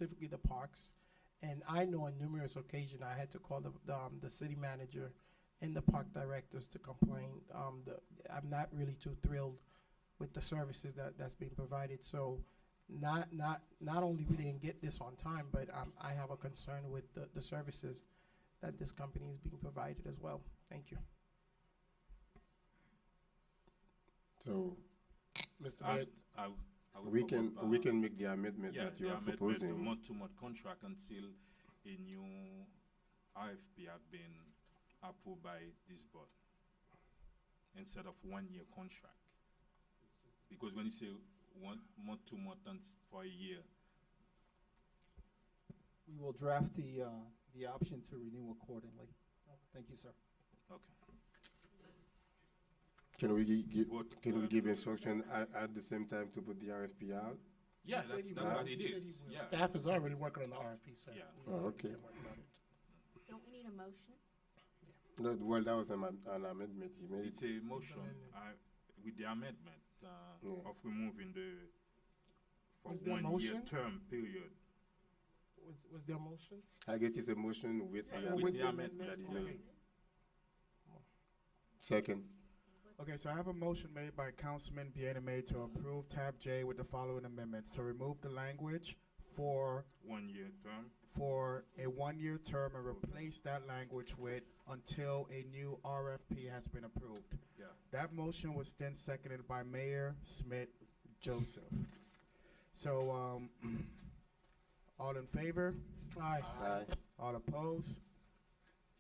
specifically the parks. And I know on numerous occasions I had to call the city manager and the park directors to complain. I'm not really too thrilled with the services that's being provided. So not only we didn't get this on time, but I have a concern with the services that this company is being provided as well. Thank you. So Mr. I, Mayor, I, I would we can propose, we can make the amendment yeah, that you the are amendment, proposing. the month-to-month contract until a new RFP have been approved by this board instead of 1 year contract. Because when you say one month-to-month and for a year, We will draft the option to renew accordingly. Thank you, sir. okay. Can we give Vote, can we give instruction at the same time to put the RFP out? Yeah, said that's he that's would. what it He said is. he would. Yeah. staff is already working on the RFP, sir. Yeah. Oh, okay. Don't we need a motion? No, well, that was an amendment he made. It's a motion with the amendment Yeah. of removing the for Was there a 1 year motion? term period. Was there a motion? I guess it's a motion with Yeah, the with amendment the amendment that he okay. made. Second. Okay, so I have a motion made by Councilman Bieneme to approve tab J with the following amendments: to remove the language for 1 year term. a 1 year term and replace that language with until a new RFP has been approved. Yeah. That motion was then seconded by Mayor Smith Joseph. So, all in favor? Aye. Aye. All opposed?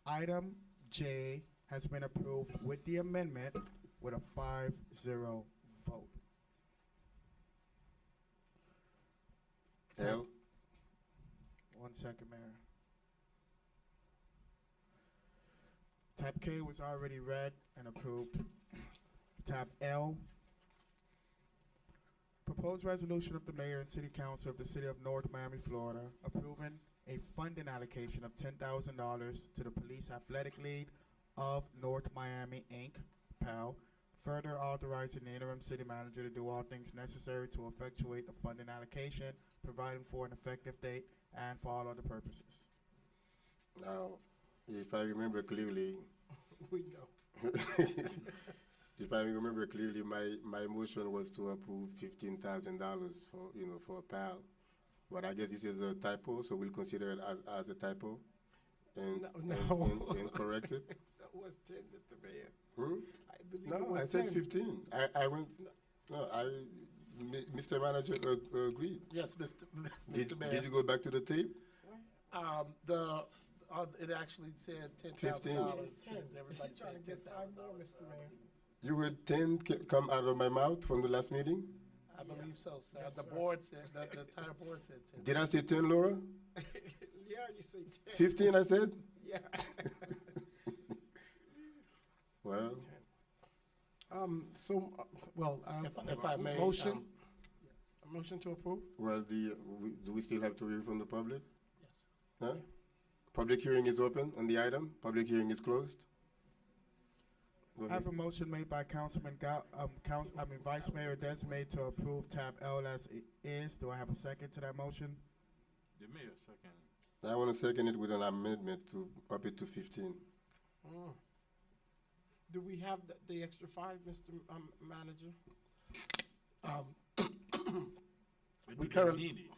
Item J has been approved with the amendment with a 5-0 vote. L. 1 second, Mayor. Tab K was already read and approved. Tab L. Proposed resolution of the mayor and city council of the city of North Miami, Florida, approving a funding allocation of $10,000 to the Police Athletic League of North Miami, Inc., PAL, further authorizing the interim city manager to do all things necessary to effectuate the funding allocation, providing for an effective date, and for all other purposes. Now, if I remember clearly, We know. if I remember clearly, my motion was to approve $15,000 for a PAL. But I guess this is a typo, so we'll consider it as a typo and, No. and correct it. That was 10, Mr. Mayor. Hmm? I believe it No, was I said 10. 15. I went. No, Mr. Manager agreed. Yes, Mr. Did Mayor. you go back to the tape? It actually said $10,000. 15. It's 10. Everybody She's trying to said get 5 $10,000. more, Mr. Mayor. You heard 10 come out of my mouth from the last meeting? I believe so, sir. Yes, The sir. board said, the entire board said 10. Did I say 10, Laura? Yeah, you say 10. 15, I said? Yeah. Well, Well, If I may, motion, a motion to approve? do we still have to hear from the public? yes. Huh? Public hearing is open on the item. Public hearing is closed. Go I have ahead. a motion made by Vice Mayor Desmay to approve tab L as it is. Do I have a second to that motion? The mayor second. I want to second it with an amendment to up it to 15. Do we have the extra 5, Mr. Manager? But We do they currently- need it?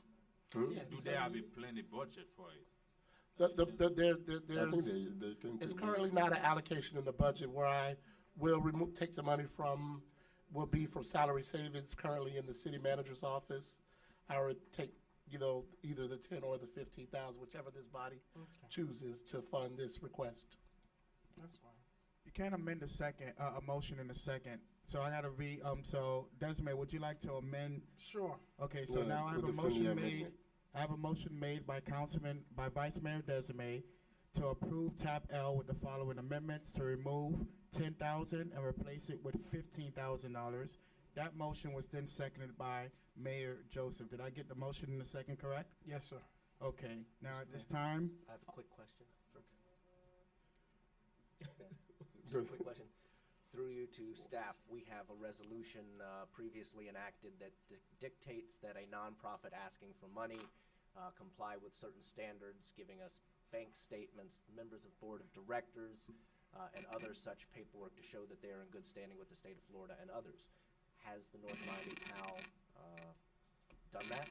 Hmm? Yeah, Do so they have we- a plenty budget for it? There- I think there's, they came it's to. currently not an allocation in the budget where I will take the money from, will be from salary savings currently in the city manager's office. I would take, either the 10 or the 15,000, whichever this body Okay, chooses to fund this request. that's fine. You can't amend a motion in a second. So I gotta so Desmay, would you like to amend? Sure. Okay, so Yeah, now I have with a the friendly motion made. amendment. I have a motion made by Vice Mayor Desmay to approve tab L with the following amendments: to remove 10,000 and replace it with $15,000. That motion was then seconded by Mayor Joseph. Did I get the motion in the second correct? Yes, sir. Okay, now at this time, I have a quick question. Go Quick question. Through you to staff, we have a resolution previously enacted that dictates that a nonprofit asking for money comply with certain standards, giving us bank statements, members of board of directors, and other such paperwork to show that they are in good standing with the state of Florida and others. Has the North Miami PAL done that?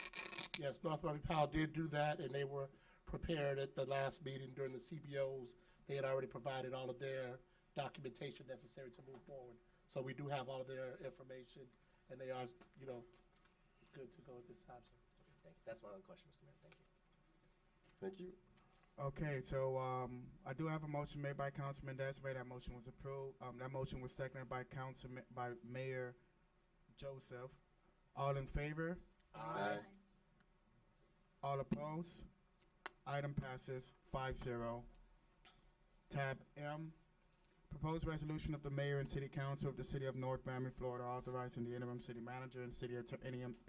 Yes, North Miami Powell did do that, and they were prepared at the last meeting during the CBOs. They had already provided all of their documentation necessary to move forward. So we do have all of their information, and they are, you know, good to go at this time, sir. Thank you. That's my only question, Mr. Mayor. Thank you. Thank you. Okay, so I do have a motion made by Councilman Desiree. That motion was approved. That motion was seconded by Mayor Joseph. All in favor? Aye. All opposed? Item passes 5-0. Tab M, proposed resolution of the mayor and city council of the city of North Miami, Florida, authorizing the interim city manager and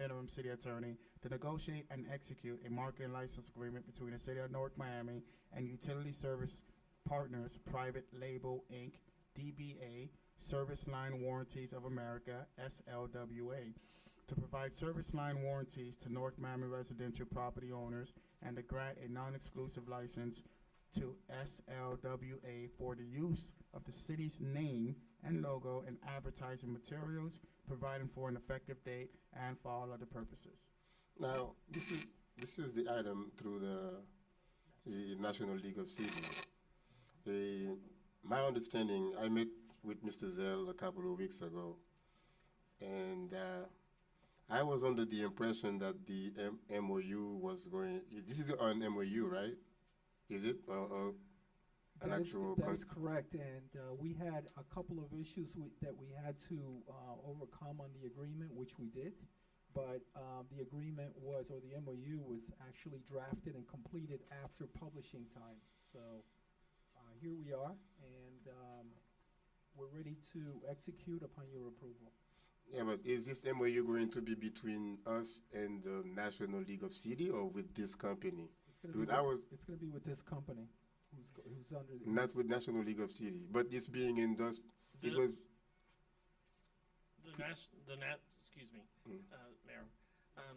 interim city attorney to negotiate and execute a marketing license agreement between the city of North Miami and Utility Service Partners Private Label, Inc., DBA, Service Line Warranties of America, SLWA, to provide service line warranties to North Miami residential property owners and to grant a non-exclusive license to SLWA for the use of the city's name and logo in advertising materials, providing for an effective date and for all other purposes. Now, this is the item through the National League of Cities. My understanding, I met with Mr. Zell a couple of weeks ago, and I was under the impression that the MOU was going. This is an MOU, right? Is it an That is- actual? That is correct, and we had a couple of issues that we had to overcome on the agreement, which we did. But the agreement was, or the MOU was actually drafted and completed after publishing time. So here we are, and we're ready to execute upon your approval. Yeah, but is this MOU going to be between us and the National League of City or with this company? It's gonna Dude, I was It's gonna be with this company, who's under. not with National League of City, but this being endorsed. It The- was Excuse me, Mm. Mayor.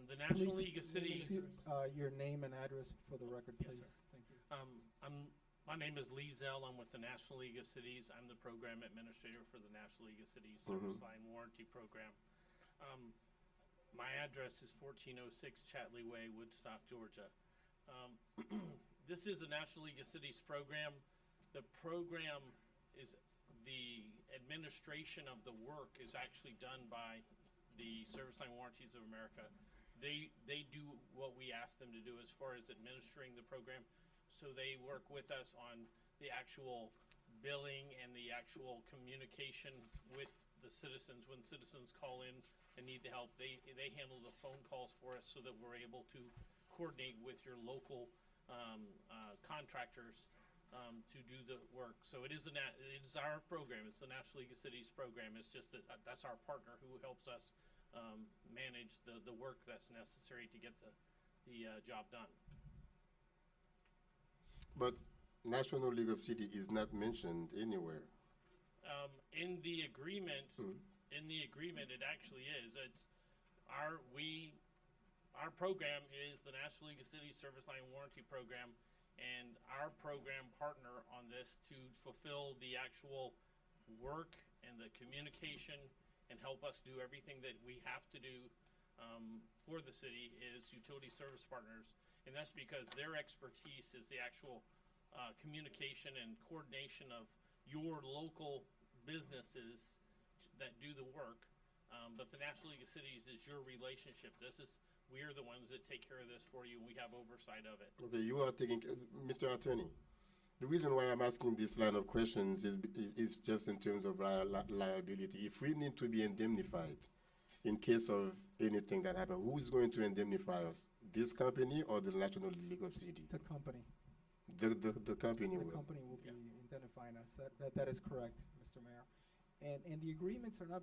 The National Please, League of Cities, Your name and address for the record, Yes, please. sir. Thank you. my name is Lee Zell. I'm with the National League of Cities. I'm the program administrator for the National League of Cities Service Line Warranty Program. My address is 1406 Chatley Way, Woodstock, Georgia. This is the National League of Cities program. The program is, the administration of the work is actually done by the Service Line Warranties of America. They do what we ask them to do as far as administering the program. So they work with us on the actual billing and the actual communication with the citizens. When citizens call in and need the help, they handle the phone calls for us so that we're able to coordinate with your local contractors to do the work. So it is our program. It's the National League of Cities program. It's just that that's our partner who helps us manage the work that's necessary to get the job done. But National League of City is not mentioned anywhere. In the agreement, Hmm. it actually is. It's our program is the National League of Cities Service Line Warranty Program, and our program partner on this to fulfill the actual work and the communication and help us do everything that we have to do for the city is Utility Service Partners. And that's because their expertise is the actual communication and coordination of your local businesses that do the work. But the National League of Cities is your relationship. We are the ones that take care of this for you, and we have oversight of it. Okay, you are taking, Mr. Attorney. The reason why I'm asking this line of questions is just in terms of liability. If we need to be indemnified in case of anything that happens, who is going to indemnify us? This company or the National League of Cities? The company. The company The will. company will be identifying us. That is correct, Mr. Mayor. And the agreements are not,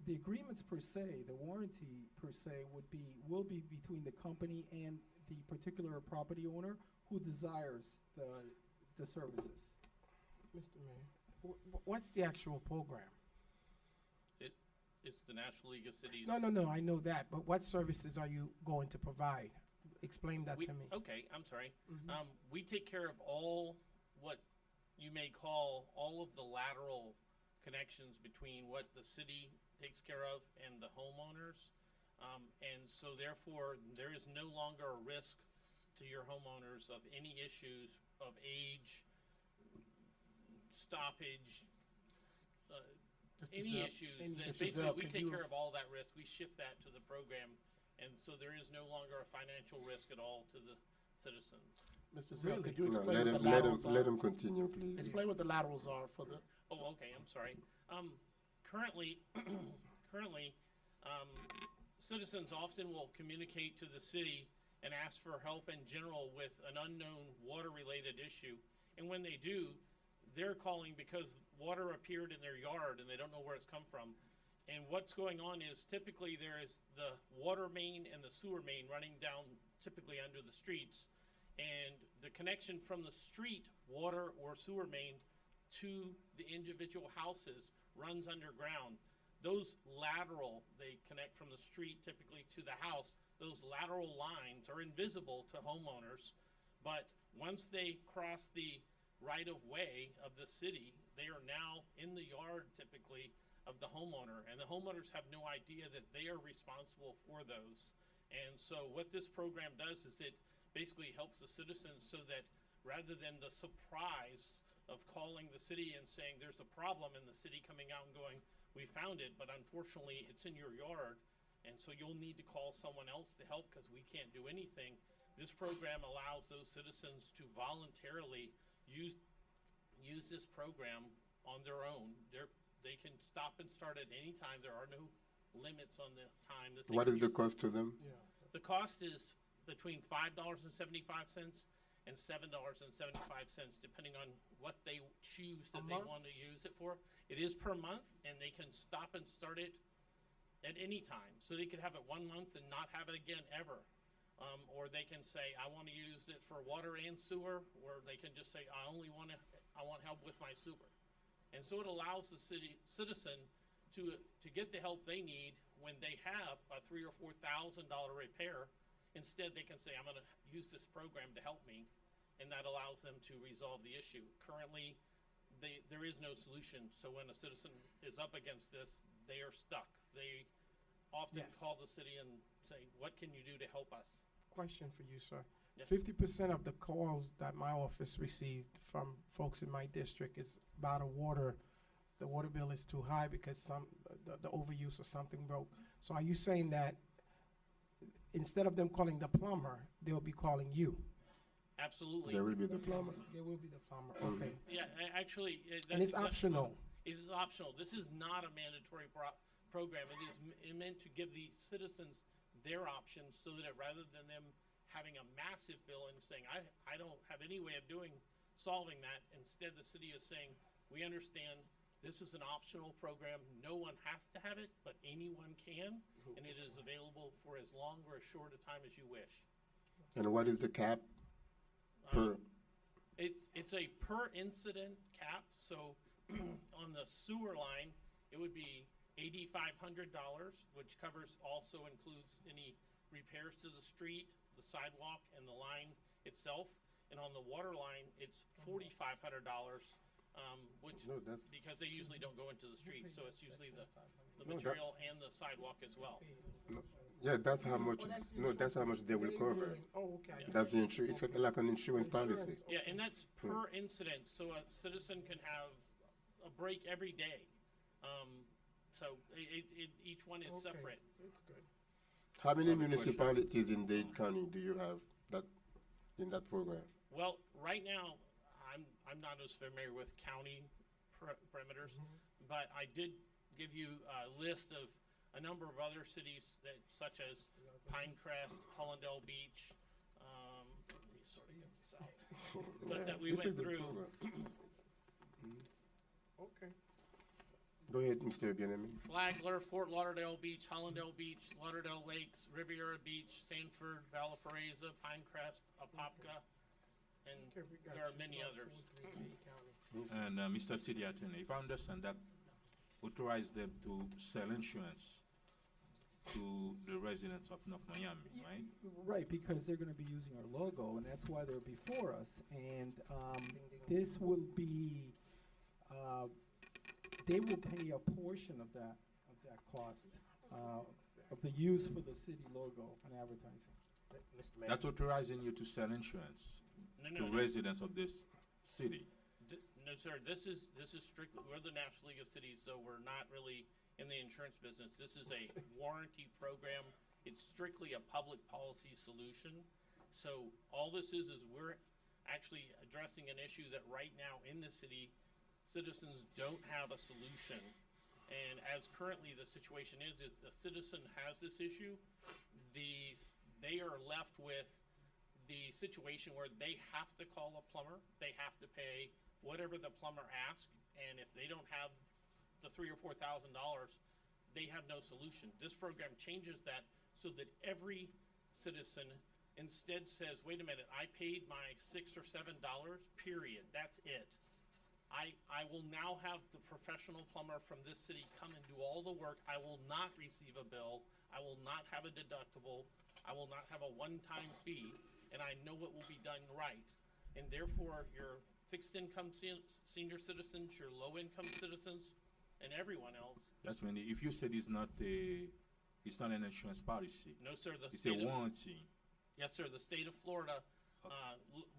the agreements per se, the warranty per se will be between the company and the particular property owner who desires the services. Mr. Mayor, what's the actual program? It's the National League of Cities. No, I know that, but what services are you going to provide? Explain that We- to me. Okay, I'm sorry. Mhm. We take care of all what you may call all of the lateral connections between what the city takes care of and the homeowners. And so therefore, there is no longer a risk to your homeowners of any issues of age, stoppage, Mr. any Zell, issues. Any That issues. basically, Zell, we can take you- care of all that risk. We shift that to the program. And so there is no longer a financial risk at all to the citizen. Mr. Zell, Really? could you No, explain let what the him, let him, laterals let are? him continue, please. Explain what the laterals are for the, Oh, okay, I'm sorry. Currently, currently, citizens often will communicate to the city and ask for help in general with an unknown water-related issue. And when they do, they're calling because water appeared in their yard and they don't know where it's come from. And what's going on is typically there is the water main and the sewer main running down typically under the streets. And the connection from the street water or sewer main to the individual houses runs underground. Those lateral, they connect from the street typically to the house. Those lateral lines are invisible to homeowners, but once they cross the right-of-way of the city, they are now in the yard typically of the homeowner, and the homeowners have no idea that they are responsible for those. And so what this program does is it basically helps the citizens so that rather than the surprise of calling the city and saying there's a problem and the city coming out and going, we found it, but unfortunately it's in your yard, and so you'll need to call someone else to help because we can't do anything. This program allows those citizens to voluntarily use this program on their own. They can stop and start at any time. There are no limits on the time that they What can is the use it. cost to them? The cost is between $5.75 and $7.75, depending on what they choose that A they month? want to use it for. It is per month, and they can stop and start it at any time. So they could have it 1 month and not have it again ever. Or they can say, I want to use it for water and sewer, or they can just say, I want help with my sewer. And so it allows the citizen to get the help they need when they have a $3,000 or $4,000 repair. Instead, they can say, I'm going to use this program to help me, and that allows them to resolve the issue. Currently, there is no solution, so when a citizen is up against this, they are stuck. They often Yes. call the city and say, what can you do to help us? Question for you, sir. Yes. 50% of the calls that my office received from folks in my district is about the water bill is too high because the overuse or something broke. So are you saying that instead of them calling the plumber, they'll be calling you? Absolutely. There will be the plumber. There will be the plumber, Mhm. okay. Yeah, actually, And it's optional. It is optional. This is not a mandatory program. It is meant to give the citizens their options so that rather than them having a massive bill and saying, I don't have any way of solving that, instead the city is saying, we understand this is an optional program. No one has to have it, but anyone can, and it is available for as long or as short a time as you wish. And what is the cap per? It's a per incident cap, so on the sewer line, it would be $8,500, which also includes any repairs to the street, the sidewalk, and the line itself. And on the water line, it's $4,500, which, No, that's, because they usually don't go into the street, so it's usually the No, material and the sidewalk as well. yeah, that's how much, no, that's how much they will cover. Oh, okay. I Yeah. got That's the it's like an insurance policy. Insurance. Yeah, and that's per incident, so a citizen can have a break every day. So each one is Okay, separate. That's good. How many Other question? municipalities in Dade County do you have in that program? Well, right now, I'm not as familiar with county perimeters, but I did give you a list of a number of other cities such as Pinecrest, Hollandale Beach, let me sort of get this out. But that we This went is the through. program. Okay. Go ahead, Mr. Bienemi. Flagler, Fort Lauderdale Beach, Hollandale Beach, Lauderdale Lakes, Riviera Beach, Sanford, Valparaiso, Pinecrest, Apopka, and Okay, we got there are you. many It's others. about 2 or 3 counties. And Mr. City Attorney, if I understand that, authorize them to sell insurance to the residents of North Miami, right? Right, because they're gonna be using our logo, and that's why they're before us. And, this will be, they will pay a portion of that cost, of the use for the city logo and advertising. Mr. Mayor, That's authorizing you to sell insurance No, to no, no. residents of this city. No, sir, this is strictly, we're the National League of Cities, so we're not really in the insurance business. This is a warranty program. It's strictly a public policy solution. So all this is we're actually addressing an issue that right now in the city, citizens don't have a solution. And as currently the situation is the citizen has this issue, they are left with the situation where they have to call a plumber, they have to pay whatever the plumber asks, and if they don't have the $3,000 or $4,000, they have no solution. This program changes that so that every citizen instead says, wait a minute, I paid my $6 or $7, period, that's it. I will now have the professional plumber from this city come and do all the work. I will not receive a bill. I will not have a deductible. I will not have a one-time fee, and I know it will be done right. And therefore, your fixed income senior citizens, your low income citizens, and everyone else. That's when, if you said it's not an insurance policy, No, sir, the it's a state of, warranty. yes, sir, the state of Florida,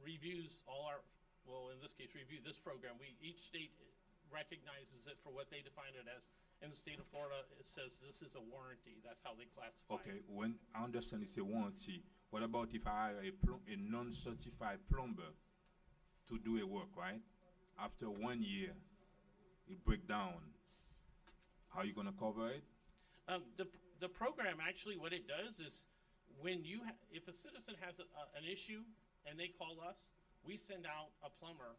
reviews all our, well, in this case, review this program. Each state recognizes it for what they define it as. In the state of Florida, it says this is a warranty. That's how they classify it. Okay, when I understand it's a warranty, what about if I hire a non-certified plumber to do a work, right? After 1 year, it break down. How you gonna cover it? The program actually, what it does is when if a citizen has an issue and they call us, we send out a plumber,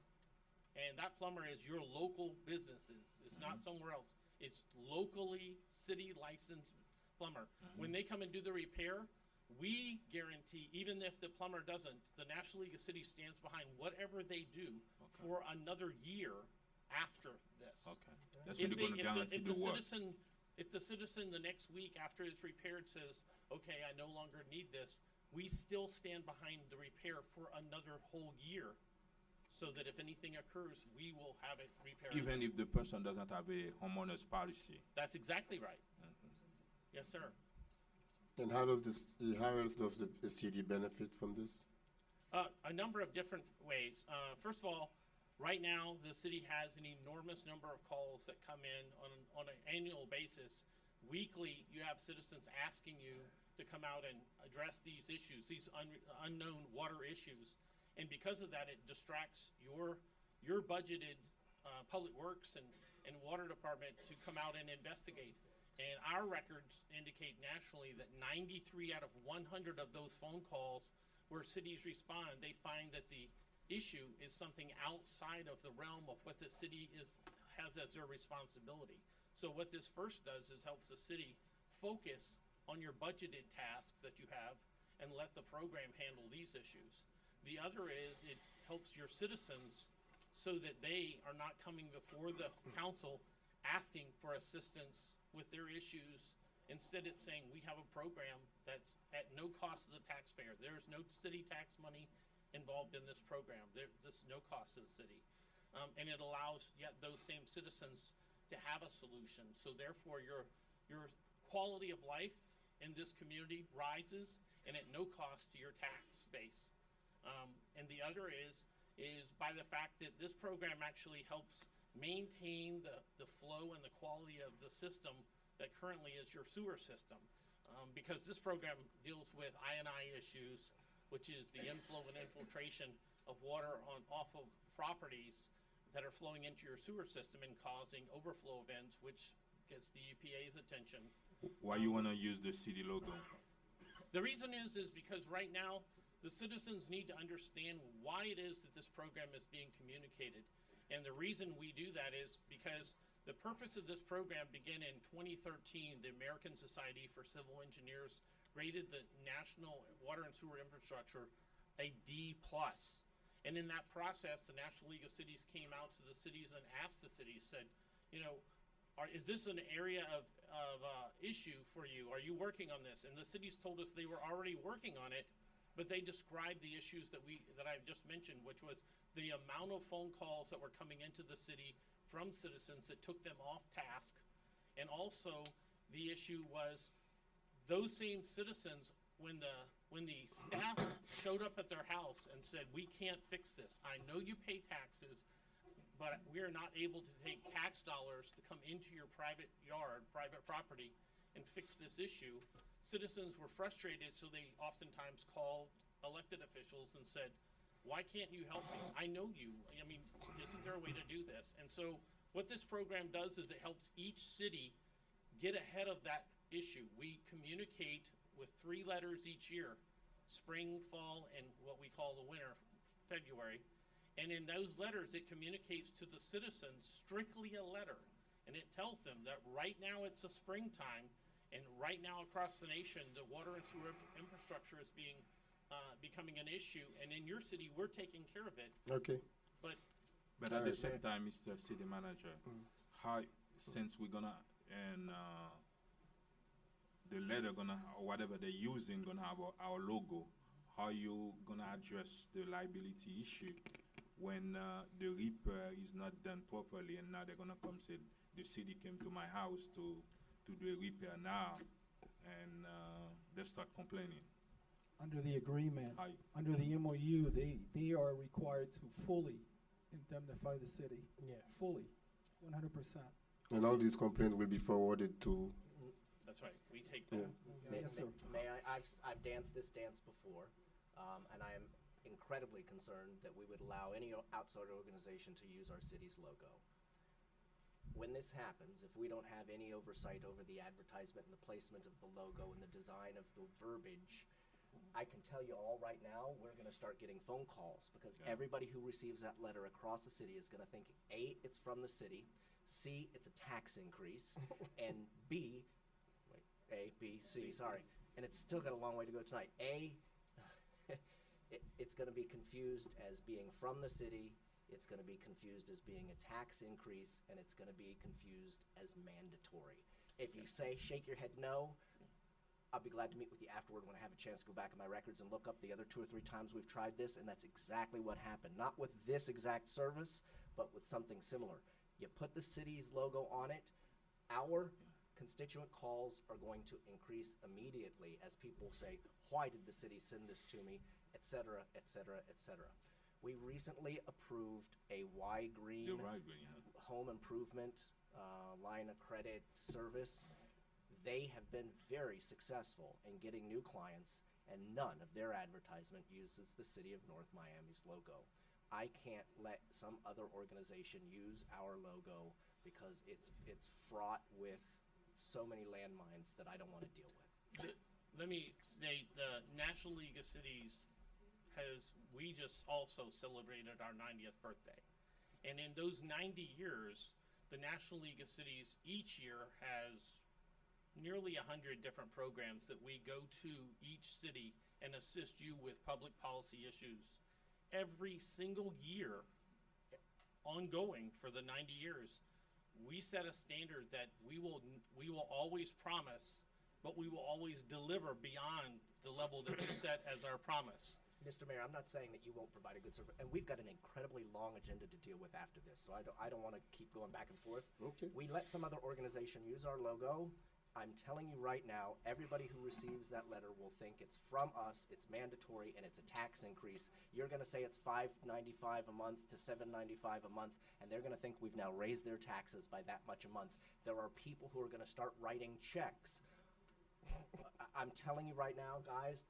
and that plumber is your local businesses. It's not somewhere else. It's locally city licensed plumber. When they come and do the repair, we guarantee, even if the plumber doesn't, the National League of Cities stands behind whatever they do for another year after this. Okay, that's when they're gonna guarantee the work. If the citizen the next week after it's repaired says, okay, I no longer need this, we still stand behind the repair for another whole year, so that if anything occurs, we will have it repaired. Even if the person doesn't have a homeowner's policy. That's exactly right. Yes, sir. And how else does the city benefit from this? A number of different ways. First of all, right now, the city has an enormous number of calls that come in on an annual basis. Weekly, you have citizens asking you to come out and address these issues, these unknown water issues. And because of that, it distracts your budgeted public works and water department to come out and investigate. And our records indicate nationally that 93 out of 100 of those phone calls where cities respond, they find that the issue is something outside of the realm of what the city has as their responsibility. So what this first does is helps the city focus on your budgeted tasks that you have and let the program handle these issues. The other is it helps your citizens so that they are not coming before the council asking for assistance with their issues. Instead, it's saying we have a program that's at no cost to the taxpayer. There's no city tax money involved in this program. There's no cost to the city. And it allows yet those same citizens to have a solution. So therefore, your quality of life in this community rises, and at no cost to your tax base. And the other is by the fact that this program actually helps maintain the flow and the quality of the system that currently is your sewer system. Because this program deals with I&I issues, which is the inflow and infiltration of water off of properties that are flowing into your sewer system and causing overflow events, which gets the EPA's attention. Why you wanna use the city logo? The reason is because right now, the citizens need to understand why it is that this program is being communicated. And the reason we do that is because the purpose of this program began in 2013. The American Society for Civil Engineers rated the national water and sewer infrastructure a D+. And in that process, the National League of Cities came out to the cities and asked the cities, said, you know, is this an area of issue for you? Are you working on this? And the cities told us they were already working on it, but they described the issues that I've just mentioned, which was the amount of phone calls that were coming into the city from citizens that took them off task. And also, the issue was those same citizens, when the staff showed up at their house and said, "We can't fix this. I know you pay taxes, but we are not able to take tax dollars to come into your private yard, private property, and fix this issue." Citizens were frustrated, so they oftentimes called elected officials and said, "Why can't you help me? I know you. I mean, isn't there a way to do this?" And so what this program does is it helps each city get ahead of that issue. We communicate with 3 letters each year, spring, fall, and what we call the winter, February. And in those letters, it communicates to the citizens strictly a letter. And it tells them that right now it's a springtime, and right now across the nation, the water and sewer infrastructure is becoming an issue. And in your city, we're taking care of it. Okay. But But at the same time, Mr. City Manager, how, since we're gonna, and the letter gonna, or whatever they're using, gonna have our logo, how you gonna address the liability issue when the repair is not done properly, and now they're gonna come say, the city came to my house to do a repair now, and they start complaining? Under the agreement, How, under the MOU, they are required to fully indemnify the city, Yeah. fully, 100%. And all these complaints will be forwarded to. that's right, we take that. Yes, sir. I've danced this dance before, and I am incredibly concerned that we would allow any outside organization to use our city's logo. When this happens, if we don't have any oversight over the advertisement and the placement of the logo and the design of the verbiage, I can tell you all right now, we're gonna start getting phone calls, because Yeah. everybody who receives that letter across the city is gonna think, A, it's from the city, C, it's a tax increase, and B, wait, A, B, C, sorry, and it's still got a long way to go tonight. A, it's gonna be confused as being from the city, it's gonna be confused as being a tax increase, and it's gonna be confused as mandatory. If you say, shake your head no, I'll be glad to meet with you afterward when I have a chance to go back in my records and look up the other 2 or 3 times we've tried this, and that's exactly what happened. Not with this exact service, but with something similar. You put the city's logo on it, our constituent calls are going to increase immediately as people say, why did the city send this to me, et cetera, et cetera, et cetera. We recently approved a Y-Green you're right, Green. home improvement line of credit service. They have been very successful in getting new clients, and none of their advertisement uses the City of North Miami's logo. I can't let some other organization use our logo because it's fraught with so many landmines that I don't want to deal with. Let me state, the National League of Cities we just also celebrated our 90th birthday. And in those 90 years, the National League of Cities each year has nearly 100 different programs that we go to each city and assist you with public policy issues. Every single year, ongoing for the 90 years, we set a standard that we will always promise, but we will always deliver beyond the level that we set as our promise. Mr. Mayor, I'm not saying that you won't provide a good service, and we've got an incredibly long agenda to deal with after this, so I don't want to keep going back and forth. Okay. We let some other organization use our logo. I'm telling you right now, everybody who receives that letter will think it's from us, it's mandatory, and it's a tax increase. You're going to say it's $5.95 a month to $7.95 a month, and they're going to think we've now raised their taxes by that much a month. There are people who are going to start writing checks. I'm telling you right now, guys,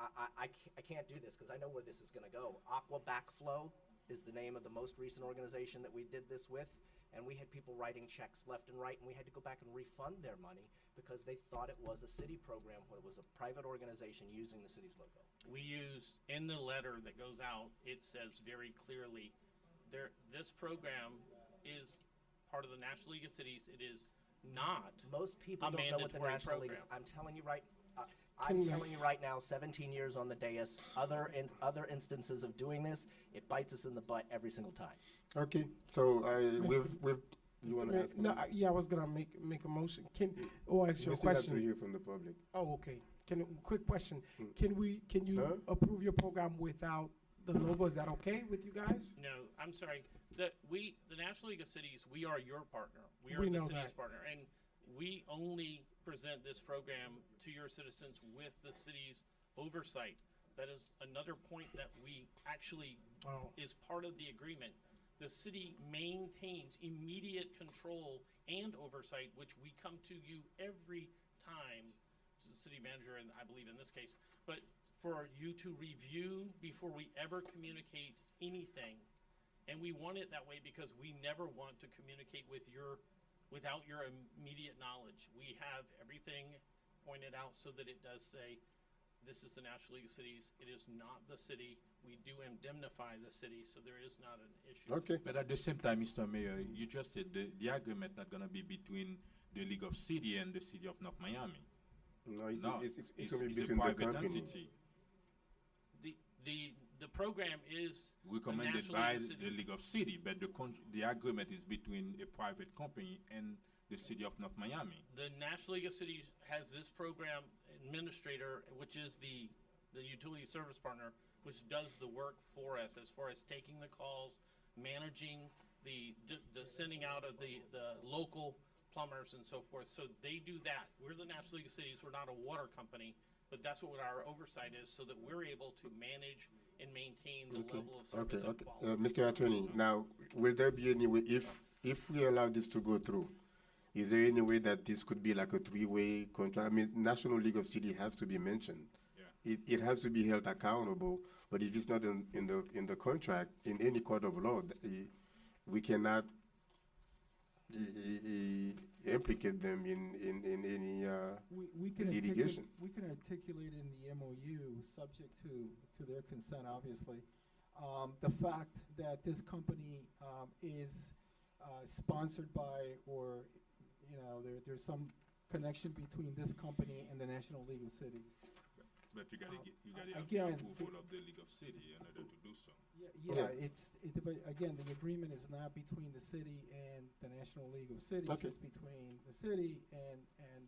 I can't do this because I know where this is going to go. Aqua Backflow is the name of the most recent organization that we did this with, and we had people writing checks left and right, and we had to go back and refund their money because they thought it was a city program when it was a private organization using the city's logo. We use, in the letter that goes out, it says very clearly, this program is part of the National League of Cities. It is not Most people a don't know what the mandatory National League is. program. I'm telling you right. I'm telling you right now, 17 years on the dais, other instances of doing this, it bites us in the butt every single time. Okay, so You want Mr. to Mayor, ask? No, him? yeah, I was gonna make a motion. Ask you We a still have to question. hear from the public. Oh, okay. Quick question. Mm. Can you Huh? approve your program without the logo? Is that okay with you guys? No, I'm sorry. The National League of Cities, we are your partner. We are We the know city's that. partner. And we only present this program to your citizens with the city's oversight. That is another point that we actually Oh, is part of the agreement. The city maintains immediate control and oversight, which we come to you every time, to the city manager, and I believe in this case, but for you to review before we ever communicate anything. And we want it that way because we never want to communicate without your immediate knowledge. We have everything pointed out so that it does say, this is the National League of Cities. It is not the city. We do indemnify the city, so there is not an issue. Okay. But at the same time, Mr. Mayor, you just said the agreement not gonna be between the League of City and the City of North Miami. No, it's, No, it's gonna be it's a between the private company. entity The program is recommended National by League of the Cities. League of City, but the agreement is between a private company and the City of North Miami. the National League of Cities has this program administrator, which is the utility service partner, which does the work for us as far as taking the calls, managing the sending out of the local plumbers and so forth. So they do that. We're the National League of Cities. We're not a water company, but that's what our oversight is, so that we're able to manage and maintain the Okay, level of okay, service and okay. quality. Mr. Attorney, now, will there be any way, if we allow this to go through, is there any way that this could be like a three-way contract? I mean, National League of City has to be mentioned. Yeah. It has to be held accountable, but if it's not in the contract, in any court of law, we cannot implicate them in any, We can litigation. we can articulate in the MOU, subject to their consent, obviously, the fact that this company is sponsored by, or, you know, there's some connection between this company and the National League of Cities. But you gotta have again, the approval of the League of City in order to do so. Yeah, but again, the agreement is not between the city and the National League of Cities. Okay. It's between the city and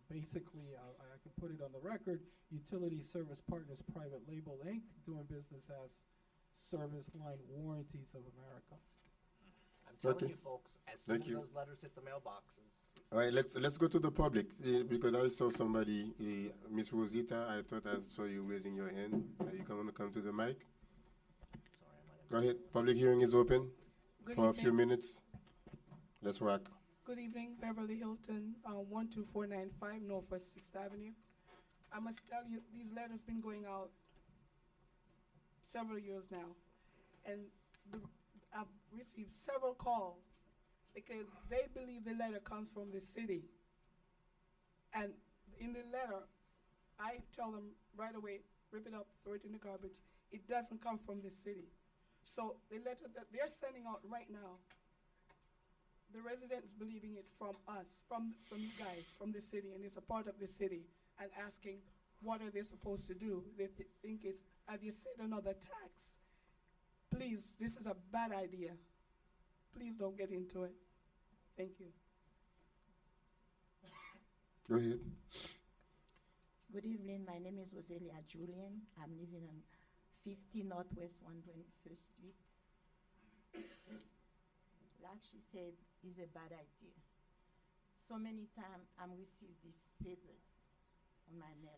basically, I can put it on the record, Utility Service Partners Private Label, Inc., doing business as Service Line Warranties of America. I'm telling Okay. you folks, as soon Thank as you. those letters hit the mailboxes, all right, let's go to the public, because I saw somebody, Miss Rosita, I thought I saw you raising your hand. Are you going to come to the mic? sorry, I might have. Go ahead, public hearing is open Good for a few evening. minutes. Let's rock. Good evening, Beverly Hilton, 12495 Northwest 6th Avenue. I must tell you, these letters been going out several years now, and I've received several calls because they believe the letter comes from the city. And in the letter, I tell them right away, rip it up, throw it in the garbage. It doesn't come from the city. So the letter that they're sending out right now, the residents believing it from us, from you guys, from the city, and it's a part of the city, and asking what are they supposed to do. They think it's, as you said, another tax. Please, this is a bad idea. Please don't get into it. Thank you. Go ahead. Good evening. My name is Roselia Julian. I'm living on 50 Northwest 121st Street. Like she said, it's a bad idea. So many times I'm received these papers on my mail.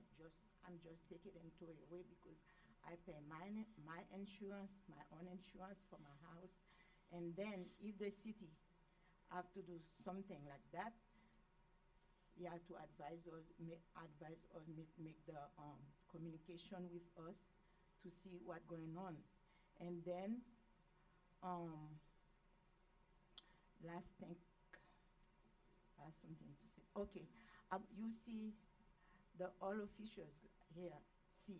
I'm just taking them to away because I pay my insurance, my own insurance for my house, and then if the city have to do something like that, you have to advise us, make the communication with us to see what's going on. And then, last thing, I have something to say. Okay, you see all officials here see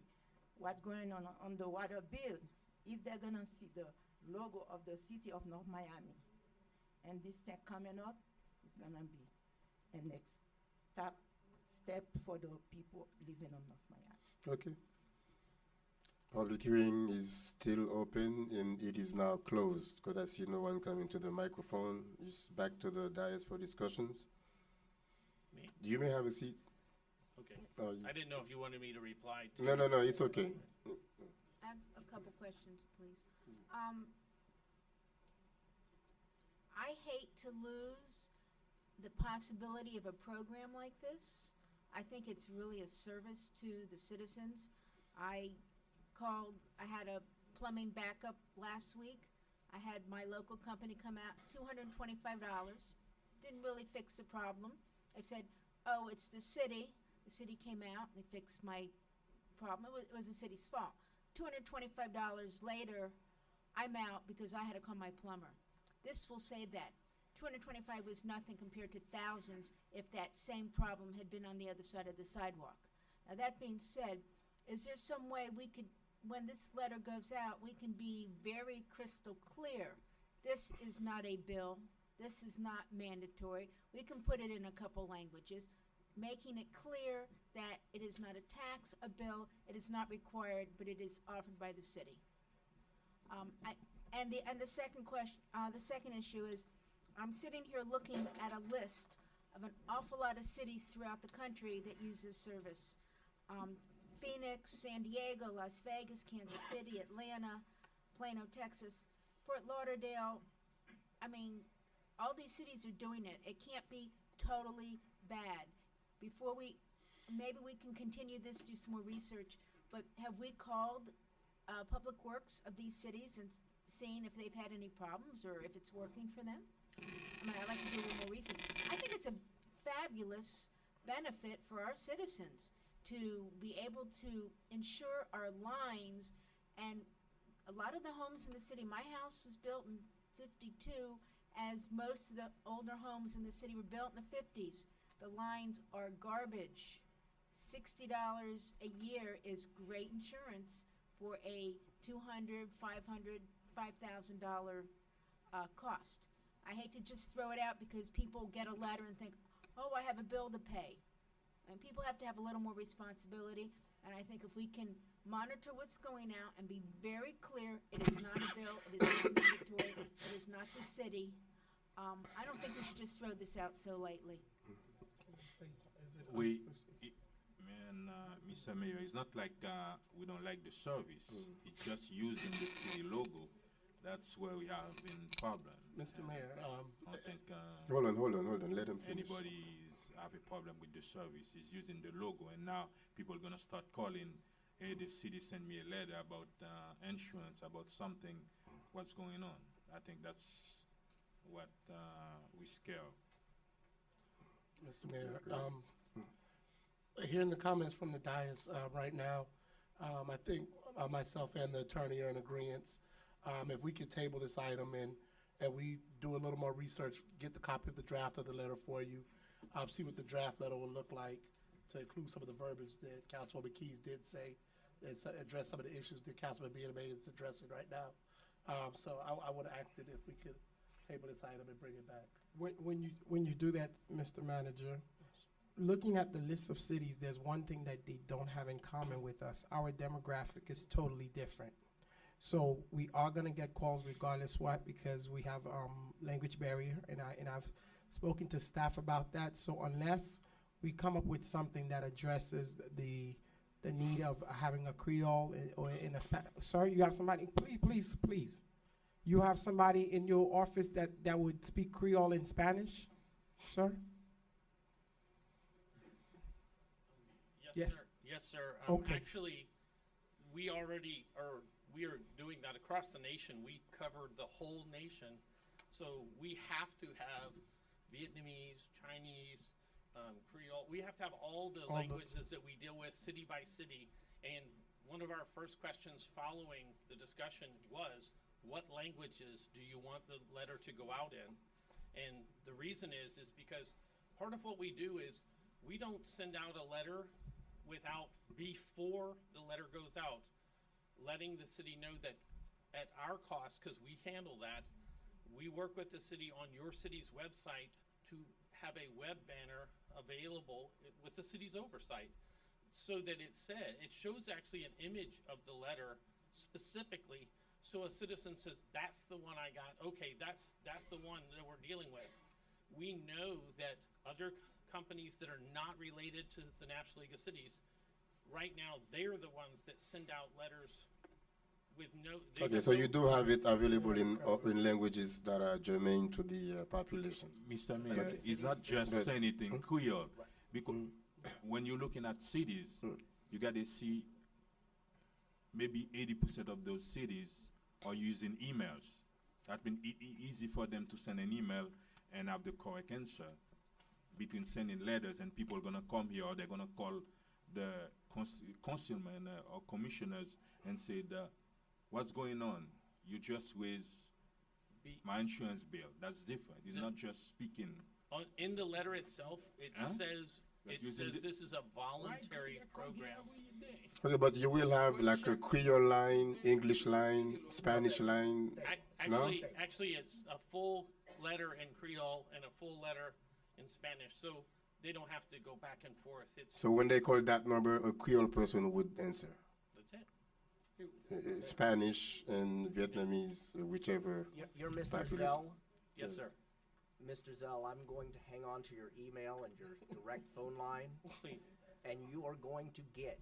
what's going on the water bill. If they're gonna see the logo of the city of North Miami, and this thing coming up, it's gonna be a next step for the people living on North Miami. Okay. Public hearing is still open and it is now closed because I see no one coming to the microphone. It's back to the dais for discussions. Me? You may have a seat. Okay. Oh, I didn't know if you wanted me to reply to. no, it's okay. I have a couple questions, please. I hate to lose the possibility of a program like this. I think it's really a service to the citizens. I had a plumbing backup last week. I had my local company come out, $225. Didn't really fix the problem. I said, oh, it's the city. The city came out, they fixed my problem. It was the city's fault. $225 later, I'm out because I had to call my plumber. This will save that. $225 was nothing compared to thousands if that same problem had been on the other side of the sidewalk. Now, that being said, is there some way we could, when this letter goes out, we can be very crystal clear? This is not a bill. This is not mandatory. We can put it in a couple languages, making it clear that it is not a tax, a bill, it is not required, but it is offered by the city. The second question, the second issue is, I'm sitting here looking at a list of an awful lot of cities throughout the country that use this service. Phoenix, San Diego, Las Vegas, Kansas City, Atlanta, Plano, Texas, Fort Lauderdale. I mean, all these cities are doing it. It can't be totally bad. Maybe we can continue this, do some more research, but have we called Public Works of these cities and seen if they've had any problems or if it's working for them? I mean, I'd like to do a little more research. I think it's a fabulous benefit for our citizens to be able to insure our lines. And a lot of the homes in the city, my house was built in '52, as most of the older homes in the city were built in the '50s. The lines are garbage. $60 a year is great insurance for a $200, $500, $5,000 cost. I hate to just throw it out because people get a letter and think, oh, I have a bill to pay. And people have to have a little more responsibility. And I think if we can monitor what's going out and be very clear, it is not a bill, it is not mandatory, it is not the city. I don't think we should just throw this out so lightly. Mr. Mayor, it's not like we don't like the service. It's just using the city logo. That's where we have been problem. Mr. Mayor, I don't think Hold on. Let him finish. anybody have a problem with the service. It's using the logo, and now people are gonna start calling. Hey, the city sent me a letter about insurance, about something. What's going on? I think that's what we scare. Mr. Mayor, hearing the comments from the dais right now, I think myself and the attorney are in agreement. If we could table this item and we do a little more research, get the copy of the draft of the letter for you, see what the draft letter will look like to include some of the verbiage that Councilwoman Keys did say, and address some of the issues that Councilman Biename is addressing right now. So I would ask that if we could table this item and bring it back. When you do that, Mr. Manager, looking at the list of cities, there's one thing that they don't have in common with us. Our demographic is totally different. So we are gonna get calls regardless what, because we have language barrier, and I've spoken to staff about that. So unless we come up with something that addresses the need of having a Creole or in a sorry, you have somebody, please. You have somebody in your office that would speak Creole in Spanish, sir? Yes. Sir. Yes, sir. Okay. Actually, we are doing that across the nation. We cover the whole nation. So we have to have Vietnamese, Chinese, Creole. We have to have all the languages that we deal with city by city. And one of our first questions following the discussion was, what languages do you want the letter to go out in? And the reason is because part of what we do is we don't send out a letter without, before the letter goes out, letting the city know that at our cost, because we handle that, we work with the city on your city's website to have a web banner available with the city's oversight. so that it shows actually an image of the letter specifically, so a citizen says, that's the one I got, okay, that's the one that we're dealing with. We know that other companies that are not related to the National League of Cities, right now, they're the ones that send out letters with no. they Okay, have so no- you do have it available in languages that are germane to the population. Mr. Mayor, Okay. it's not just But- saying it in Creole, because when you're looking at cities, you gotta see maybe 80% of those cities are using emails. That means easy for them to send an email and have the correct answer between sending letters and people gonna come here, or they're gonna call the consulman or commissioners and say, what's going on? You just raised Be- my insurance bill. That's different. It's The- not just speaking. In the letter itself, it Huh? says, But it using says the- this is a voluntary program. Okay, but you will have like a Creole line, English line, Spanish line. Actually, it's a full letter in Creole and a full letter in Spanish, so they don't have to go back and forth. It's, So when they call that number, a Creole person would answer. that's it. Spanish and Vietnamese, whichever. You're Mr. Population. Zell? Yes, sir. Mr. Zell, I'm going to hang on to your email and your direct phone line, Please. and you are going to get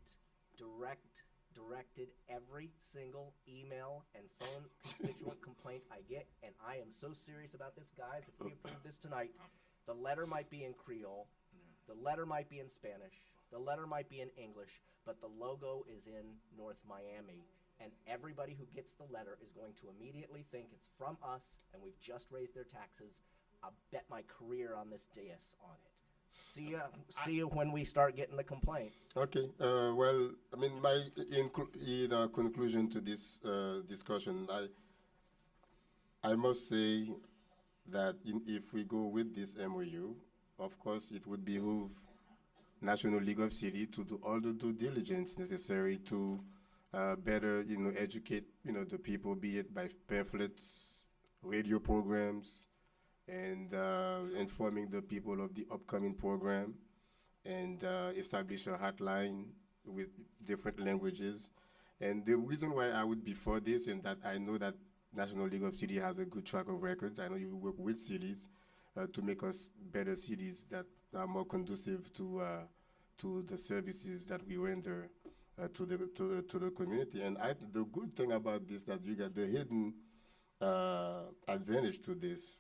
directed every single email and phone constituent complaint I get, and I am so serious about this, guys. If we approve this tonight, the letter might be in Creole, the letter might be in Spanish, the letter might be in English, but the logo is in North Miami. And everybody who gets the letter is going to immediately think it's from us, and we've just raised their taxes. I'll bet my career on this dais on it. See ya when we start getting the complaints. Okay, well, I mean, in conclusion to this discussion, I must say that if we go with this MOU, of course, it would behoove National League of Cities to do all the due diligence necessary to better, educate, the people, be it by pamphlets, radio programs, and informing the people of the upcoming program, and establish a hotline with different languages. And the reason why I would be for this, and that I know that National League of Cities has a good track of records. I know you work with cities to make us better cities that are more conducive to the services that we render to the community. And the good thing about this, that you got the hidden advantage to this,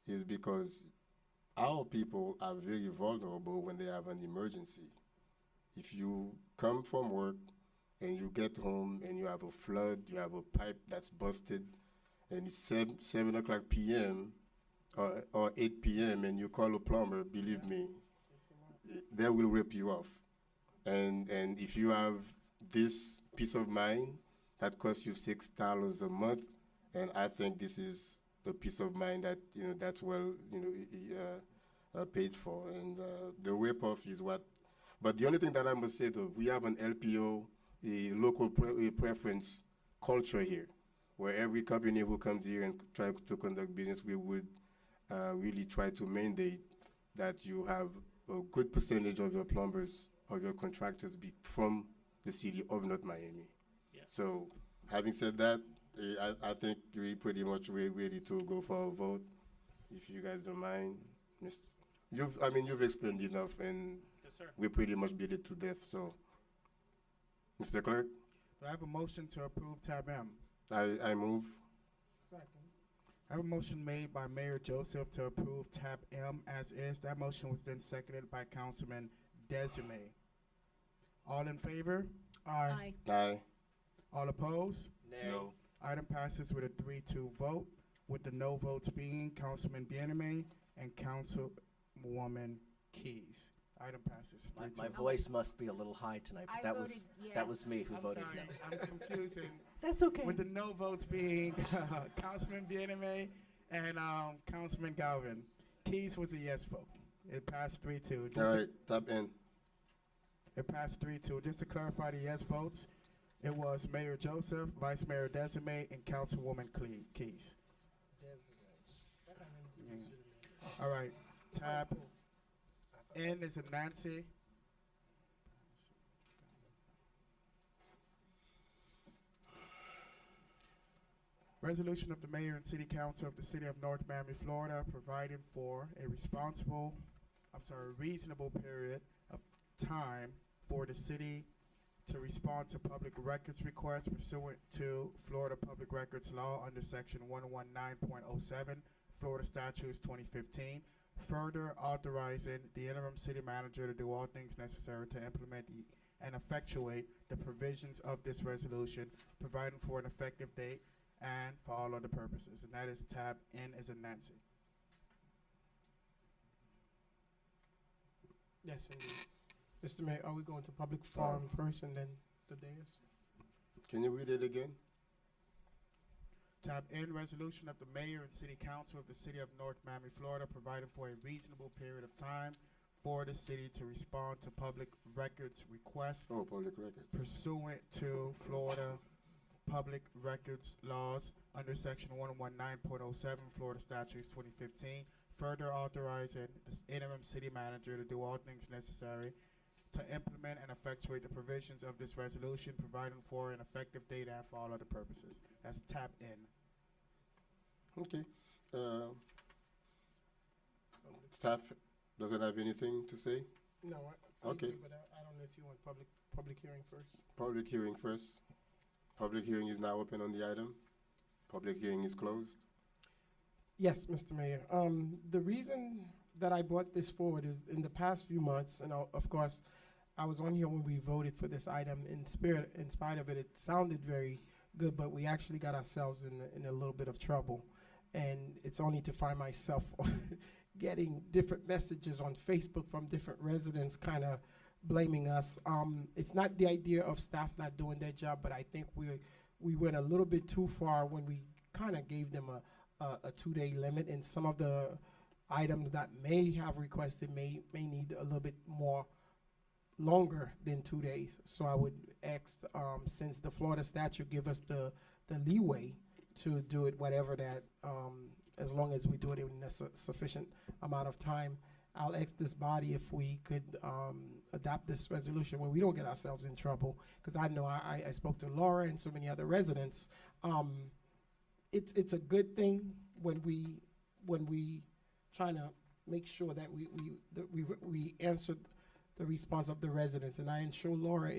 is because our people are very vulnerable when they have an emergency. If you come from work and you get home and you have a flood, you have a pipe that's busted, and it's 7 o'clock p.m. or 8 p.m. and you call a plumber, believe me, they will rip you off. And if you have this peace of mind that costs you $6 a month, and I think this is the peace of mind that that's well paid for. And the rip-off is what. But the only thing that I must say, though, we have an LPO, a local preference culture here, where every company who comes here and try to conduct business, we would really try to mandate that you have a good percentage of your plumbers, of your contractors be from the city of North Miami. Yeah. So, having said that, I think we're pretty much ready to go for a vote, if you guys don't mind. You've explained enough, and Yes, sir. we pretty much beat it to death. So, Mr. Clerk, Do I have a motion to approve tab M? I move. I have a motion made by Mayor Joseph to approve tab M as is. That motion was then seconded by Councilman Desiree. All in favor? Aye. Aye. All opposed? Nay. No. Item passes with a 3-2 vote, with the no votes being Councilman Bieneme and Councilwoman Keys. Item passes My 3-2. voice must be a little high tonight, but I that was voted that was yes. me who I'm voted sorry, no. I'm confusing. That's okay. With the no votes being Councilman Bieneme and Councilman Galvin. Keys was a yes vote. It passed 3-2. All right, tab N. It passed 3-2. Just to clarify the yes votes, it was Mayor Joseph, Vice Mayor Desiree, and Councilwoman Keys. All right, tab N is a Nancy. Resolution of the Mayor and City Council of the City of North Miami, Florida, providing for a reasonable period of time for the city to respond to public records requests pursuant to Florida Public Records Law under Section 119.07, Florida Statutes 2015. Further authorizing the interim city manager to do all things necessary to implement and effectuate the provisions of this resolution, providing for an effective date and for all other purposes. And that is tab N as in Nancy. Yes, indeed. Mr. Mayor, are we going to public forum first and then the dais? Can you read it again? Tab N, resolution of the mayor and city council of the city of North Miami, Florida, providing for a reasonable period of time for the city to respond to public records requests Oh, public record. pursuant to Florida Public Records laws under Section 119.07, Florida Statutes 2015. Further authorizing the interim city manager to do all things necessary to implement and effectuate the provisions of this resolution, providing for an effective date and for all other purposes. That's tab N. Okay. Staff doesn't have anything to say? No, thank Okay. you, but I don't know if you want public hearing first. Public hearing first. Public hearing is now open on the item. Public hearing is closed. Yes, Mr. Mayor. The reason that I brought this forward is in the past few months, and of course, I was on here when we voted for this item. In spite of it, it sounded very good, but we actually got ourselves in a little bit of trouble. And it's only to find myself getting different messages on Facebook from different residents kind of blaming us. It's not the idea of staff not doing their job, but I think we went a little bit too far when we kind of gave them a 2-day limit, and some of the items that may have requested may need a little bit more longer than 2 days. So I would ask, since the Florida statute give us the leeway to do it whatever that, as long as we do it in a sufficient amount of time, I'll ask this body if we could adopt this resolution where we don't get ourselves in trouble. Because I know I spoke to Laura and so many other residents. It's a good thing when we trying to make sure that we answer the response of the residents. And I ensure Laura,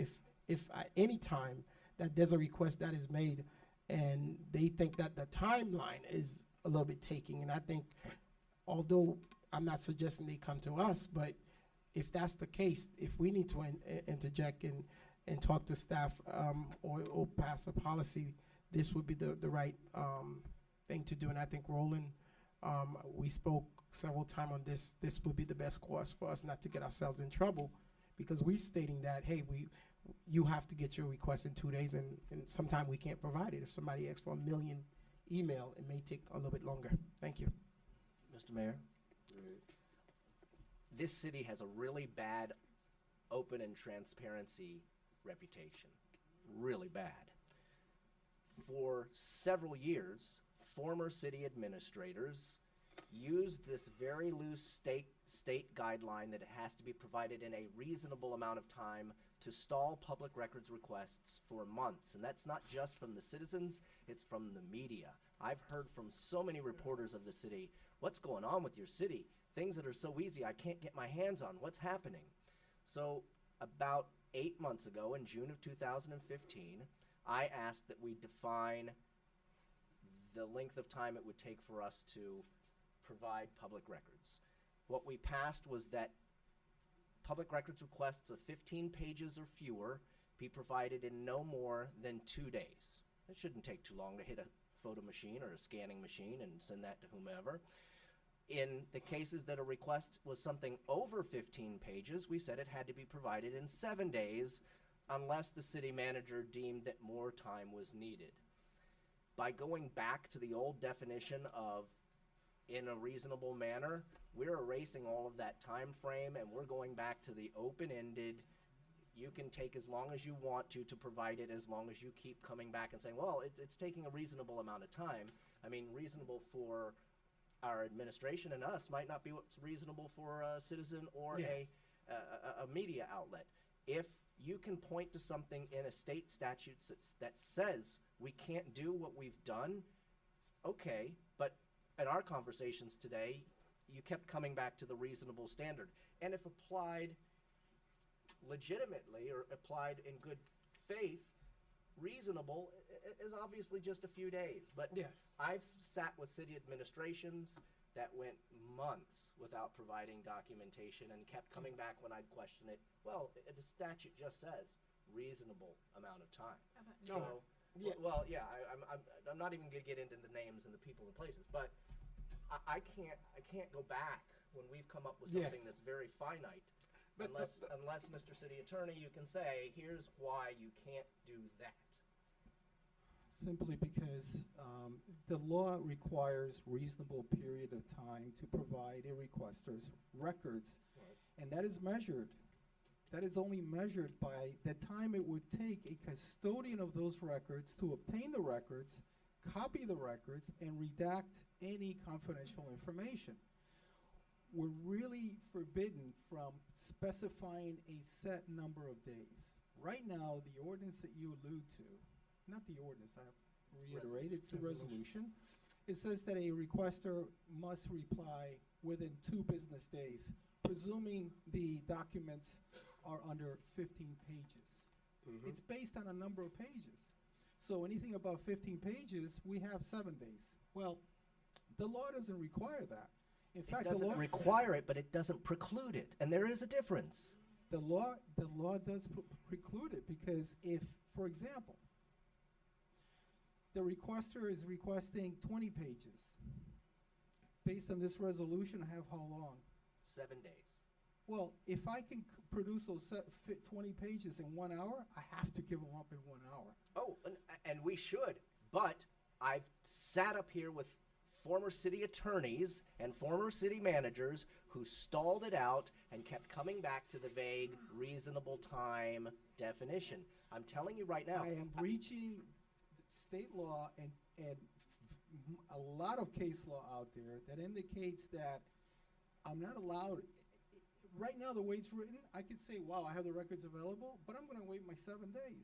if at any time that there's a request that is made and they think that the timeline is a little bit taking, and I think, although I'm not suggesting they come to us, but if that's the case, if we need to interject and talk to staff or pass a policy, this would be the right thing to do. And I think Roland, we spoke several times on this. This would be the best course for us not to get ourselves in trouble, because we're stating that, hey, you have to get your request in 2 days, and sometimes we can't provide it. If somebody asks for 1 million email, it may take a little bit longer. Thank you. Mr. Mayor, this city has a really bad open and transparency reputation. Really bad. For several years, former city administrators used this very loose state guideline that it has to be provided in a reasonable amount of time to stall public records requests for months. And that's not just from the citizens, it's from the media. I've heard from so many reporters of the city, what's going on with your city? Things that are so easy I can't get my hands on. What's happening? So about 8 months ago, in June of 2015, I asked that we define the length of time it would take for us to provide public records. What we passed was that public records requests of 15 pages or fewer be provided in no more than 2 days. It shouldn't take too long to hit a photo machine or a scanning machine and send that to whomever. In the cases that a request was something over 15 pages, we said it had to be provided in 7 days unless the city manager deemed that more time was needed. By going back to the old definition of in a reasonable manner, we're erasing all of that time frame, and we're going back to the open-ended, you can take as long as you want to provide it, as long as you keep coming back and saying, well, it's taking a reasonable amount of time. I mean, reasonable for our administration and us might not be what's reasonable for a citizen or Yes. a media outlet. If you can point to something in a state statute that says we can't do what we've done, Okay, but in our conversations today, you kept coming back to the reasonable standard. And if applied legitimately or applied in good faith, reasonable is obviously just a few days. But Yes. I've sat with city administrations that went months without providing documentation and kept coming back when I'd question it. Well, the statute just says reasonable amount of time. Okay. So, Yeah. well, yeah, I'm not even gonna get into the names and the people and places, but I can't go back when we've come up with something Yes. that's very finite. But Unless, Mr. City Attorney, you can say, here's why you can't do that. Simply because the law requires reasonable period of time to provide a requester's records, Right. and that is measured. That is only measured by the time it would take a custodian of those records to obtain the records, copy the records, and redact any confidential information. We're really forbidden from specifying a set number of days. Right now, the ordinance that you allude to, not the ordinance, I reiterate, it's the resolution. It says that a requester must reply within 2 business days, presuming the documents are under 15 pages. It's based on a number of pages. So anything above 15 pages, we have 7 days. Well, the law doesn't require that. In It fact, doesn't require it, but it doesn't preclude it, and there is a difference. the law does preclude it, because if, for example, the requester is requesting 20 pages, based on this resolution, I have how long? 7 days. Well, if I can produce those 20 pages in 1 hour, I have to give them up in 1 hour. Oh, and we should, but I've sat up here with former city attorneys and former city managers who stalled it out and kept coming back to the vague reasonable time definition. I'm telling you right now. I am breaching state law and a lot of case law out there that indicates that I'm not allowed. Right now, the way it's written, I could say, wow, I have the records available, but I'm going to wait my 7 days.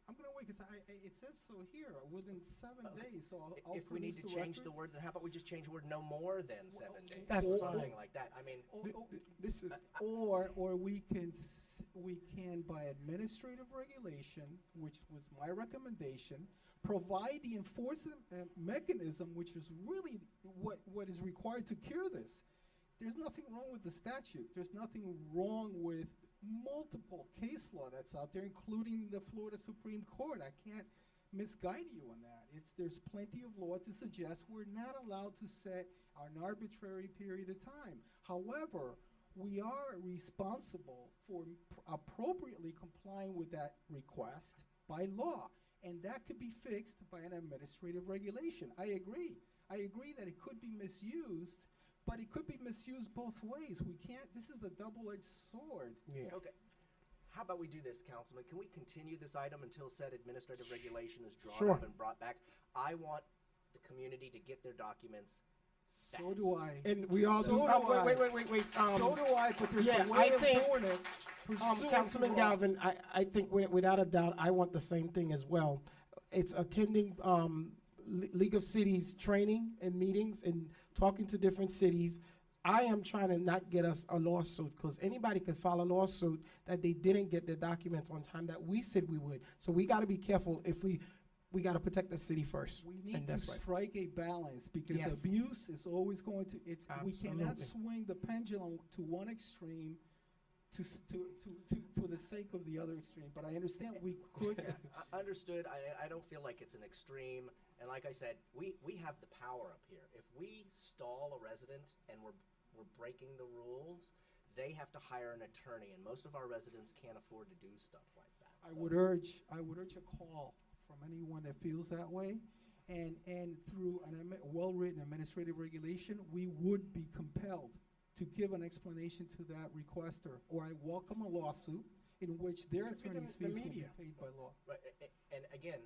I'm going to wait because it says so here, within 7 Okay. days. So I'll If we need to produce change the records. word, then how about we just change the word no more than 7 days? That's or fine. something like that. I mean, This is, Or we can by administrative regulation, which was my recommendation, provide the enforcement mechanism, which is really what is required to cure this. There's nothing wrong with the statute. There's nothing wrong with multiple case law that's out there, including the Florida Supreme Court. I can't misguide you on that. There's plenty of law to suggest we're not allowed to set an arbitrary period of time. However, we are responsible for appropriately complying with that request by law, and that could be fixed by an administrative regulation. I agree. I agree that it could be misused, but it could be misused both ways. We can't, this is the double-edged sword. yeah. okay. How about we do this, Councilman? Can we continue this item until said administrative regulation is drawn Sure. up and brought back? I want the community to get their documents So do I. And we all So do. do I. Wait. So do I, but there's yeah, a way I of think, doing it. pursuant to Councilman law. Galvin, I think without a doubt, I want the same thing as well. It's attending League of Cities training and meetings and talking to different cities. I am trying to not get us a lawsuit, because anybody could file a lawsuit that they didn't get their documents on time that we said we would. So we got to be careful. If we got to protect the city first. We and need to that's right. strike a balance, because Yes. abuse is always going to, we cannot Absolutely. swing the pendulum to one extreme for the sake of the other extreme. But I understand we could. Understood. I don't feel like it's an extreme. And like I said, we have the power up here. If we stall a resident and we're breaking the rules, they have to hire an attorney, and most of our residents can't afford to do stuff like that. I So- would urge a call from anyone that feels that way, and through a well-written administrative regulation, we would be compelled to give an explanation to that requester, or I welcome a lawsuit in which their Could be attorney's the fees will be media. paid by law. Right, and again,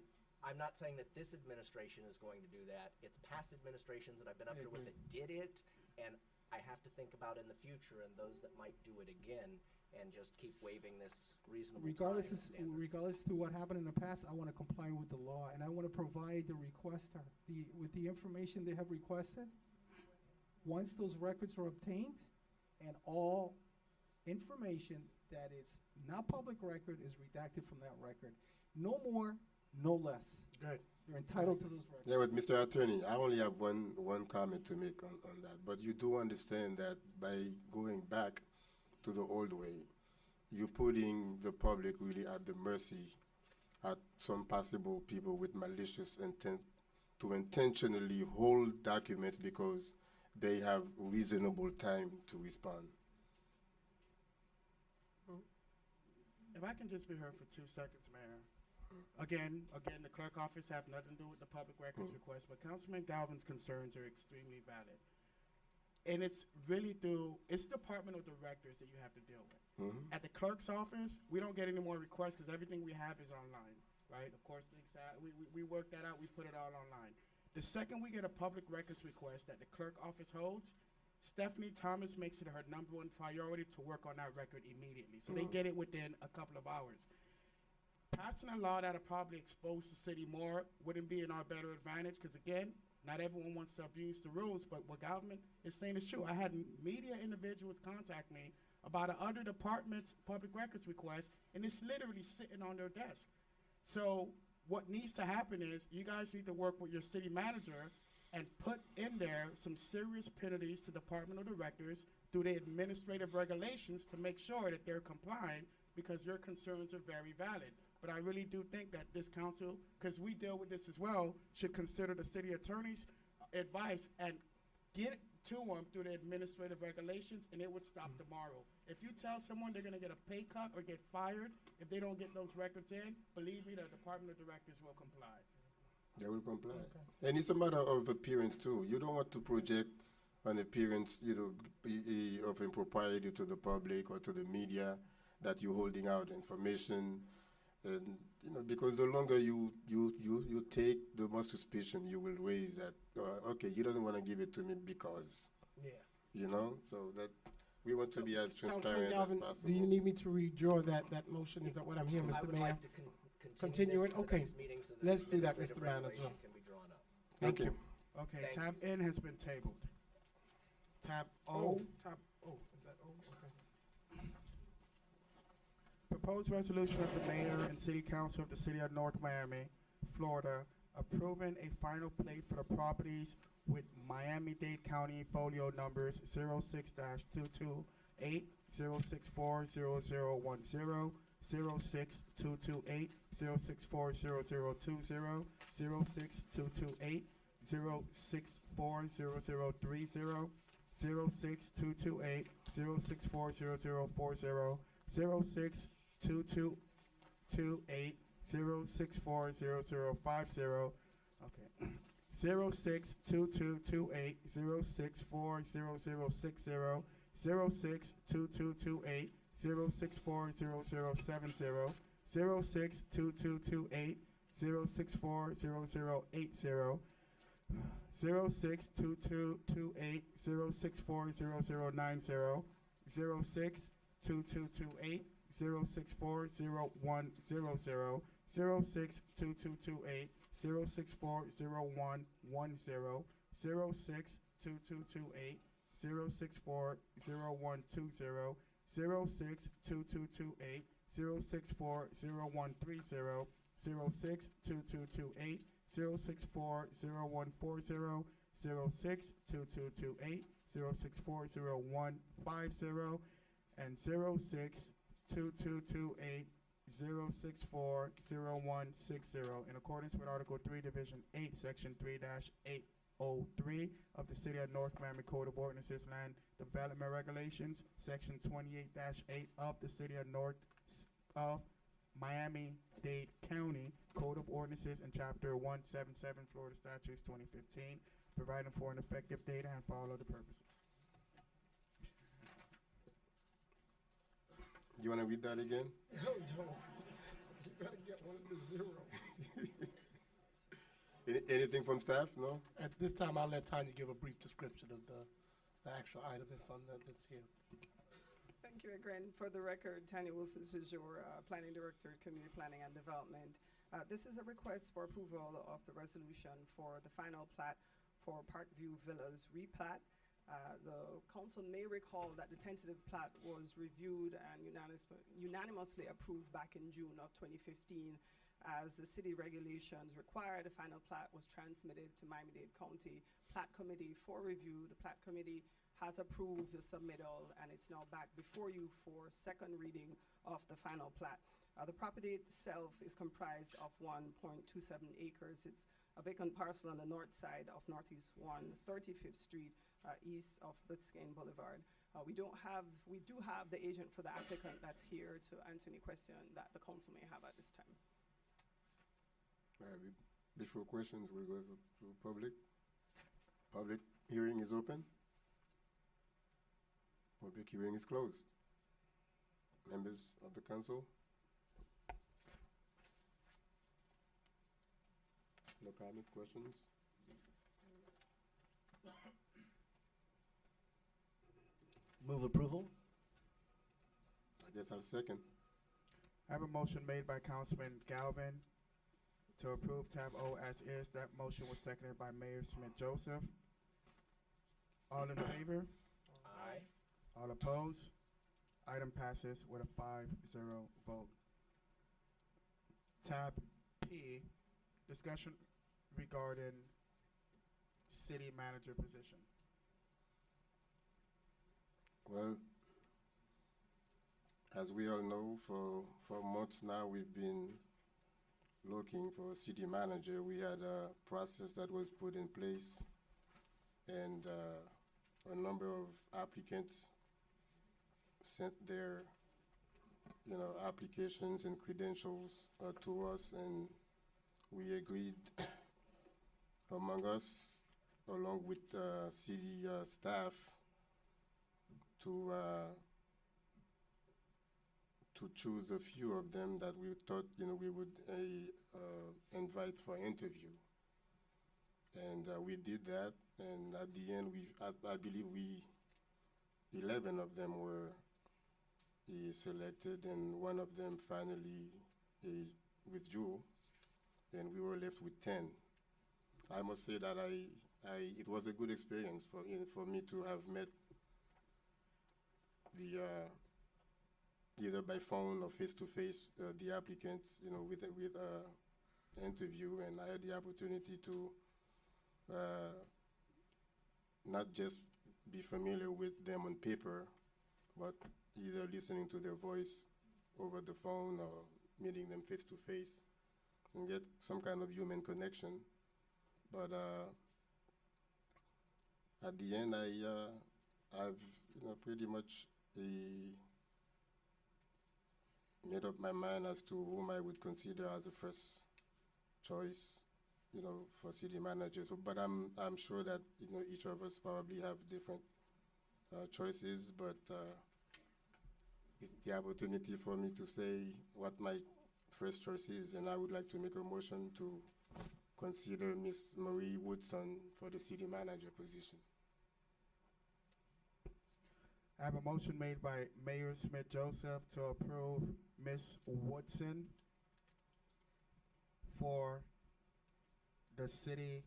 I'm not saying that this administration is going to do that. It's past administrations that I've been up here with that did it, and I have to think about in the future and those that might do it again. and just keep waiving this reasonable time standard. Regardless to what happened in the past, I want to comply with the law, and I want to provide the requester with the information they have requested. Once those records are obtained, and all information that is not public record is redacted from that record. No more, no less. Good. You're entitled to those records. Yeah, but Mr. Attorney, I only have one comment to make on that. But you do understand that by going back to the old way, you're putting the public really at the mercy at some possible people with malicious intent to intentionally hold documents because they have reasonable time to respond. If I can just be heard for 2 seconds, Mayor. Again, the clerk office have nothing to do with the public records request, but Councilman Galvin's concerns are extremely valid. And it's really it's Department of Directors that you have to deal with. At the clerk's office, we don't get any more requests because everything we have is online, right? Of course, we work that out, we put it all online. The second we get a public records request that the clerk office holds, Stephanie Thomas makes it her #1 priority to work on that record immediately. So they get it within a couple of hours. Passing a law that'll probably expose the city more wouldn't be in our better advantage because, again, not everyone wants to abuse the rules, but what government is saying is true. I had media individuals contact me about a other department's public records request, and it's literally sitting on their desk. So what needs to happen is you guys need to work with your city manager and put in there some serious penalties to Department of Directors through the administrative regulations to make sure that they're compliant because your concerns are very valid. But I really do think that this council, because we deal with this as well, should consider the city attorney's advice and get to them through the administrative regulations, and it would stop tomorrow. If you tell someone they're going to get a pay cut or get fired if they don't get those records in, believe me, the Department of Directors will comply. They will comply. Okay. And it's a matter of appearance too. You don't want to project an appearance, of impropriety to the public or to the media that you're holding out information, and because the longer you take, the more suspicion you will raise that. Okay, he doesn't want to give it to me because. Yeah. So that we want to be as transparent as possible. Do you need me to redraw that motion? Is that what I'm hearing, Mr. I would Mayor? like to Continue it? this to the Okay. next meeting so that Let's the do that, administrative Mr. Manager. regulation can be drawn up. Thank you. Okay, Thank tab N has been tabled. Tab O. Is that O? Okay. Proposed resolution of the mayor and city council of the city of North Miami, Florida, approving a final plate for the properties with Miami-Dade County folio numbers 06-228, 0640010, 06228, 0640020, 06228, 0640030, 06228, 0640040, 06228, 0640050, okay, 06228, 0640060, 06228, 0640070, 06228, 0640080, 06228, 0640090, 06228, 0640100, 06228, 0640110, 06228, 0640120, 06228, 0640130, 06228, 0640140, 06228, 0640150, and 06228, 0640160 in accordance with Article 3, Division 8, Section 3-803 of the City of North Miami Code of Ordinances Land Development Regulations, Section 28-8 of the City of Miami-Dade County Code of Ordinances, and Chapter 177 Florida Statutes 2015, providing for an effective date and for all other purposes. You want to read that again? No. You gotta get one of the zero. Anything from staff? No? At this time, I'll let Tanya give a brief description of the actual item that's on this here. Thank you again. For the record, Tanya Wilson is your Planning Director, Community Planning and Development. This is a request for approval of the resolution for the final plat for Parkview Villas replat. The council may recall that the tentative plat was reviewed and unanimously approved back in June of 2015. As the city regulations require, the final plat was transmitted to Miami-Dade County Plat Committee for review. The Plat Committee has approved the submittal, and it's now back before you for second reading of the final plat. The property itself is comprised of 1.27 acres. It's a vacant parcel on the north side of Northeast 135th Street, east of Biscayne Boulevard. We do have the agent for the applicant that's here to answer any question that the council may have at this time. Before questions, we'll go to public. Public hearing is open. Public hearing is closed. Members of the council? No comments, questions? Move approval? I guess I'll second. I have a motion made by Councilman Galvin to approve tab O as is. That motion was seconded by Mayor Smith Joseph. All in favor? Aye. All opposed? Item passes with a 5-0 vote. Tab P, discussion regarding city manager position. Well, as we all know, for months now, we've been looking for a city manager. We had a process that was put in place, and a number of applicants sent their, applications and credentials to us, and we agreed among us, along with city staff, to choose a few of them that we thought, we would invite for interview. And we did that, and at the end, I believe 11 of them were selected, and one of them finally withdrew, and we were left with 10. I must say that it was a good experience for me to have met either by phone or face-to-face the applicants, with interview, and I had the opportunity to not just be familiar with them on paper, but either listening to their voice over the phone or meeting them face-to-face and get some kind of human connection. But at the end, I've pretty much made up my mind as to whom I would consider as a first choice, for city managers. But I'm sure that each of us probably have different choices. But it's the opportunity for me to say what my first choice is, and I would like to make a motion to consider Miss Marie Woodson for the city manager position. I have a motion made by Mayor Smith Joseph to approve Ms. Woodson for the city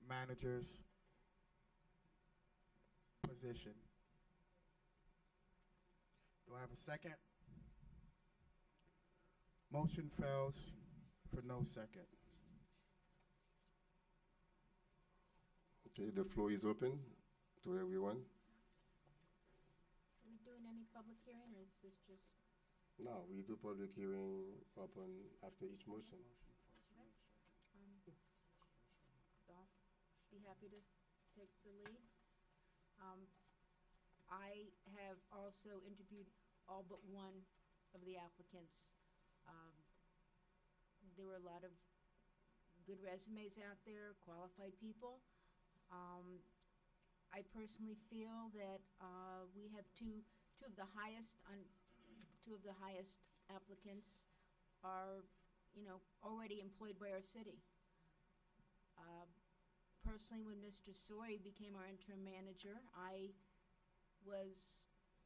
manager's position. Do I have a second? Motion fails for no second. Okay, the floor is open to everyone. Are we doing any public hearing, or is this just? No, we do public hearing after each motion. I'll be happy to take the lead. I have also interviewed all but one of the applicants. There were a lot of good resumes out there, qualified people. I personally feel that we have two of the highest applicants are, already employed by our city. Personally, when Mr. Sori became our interim manager, I was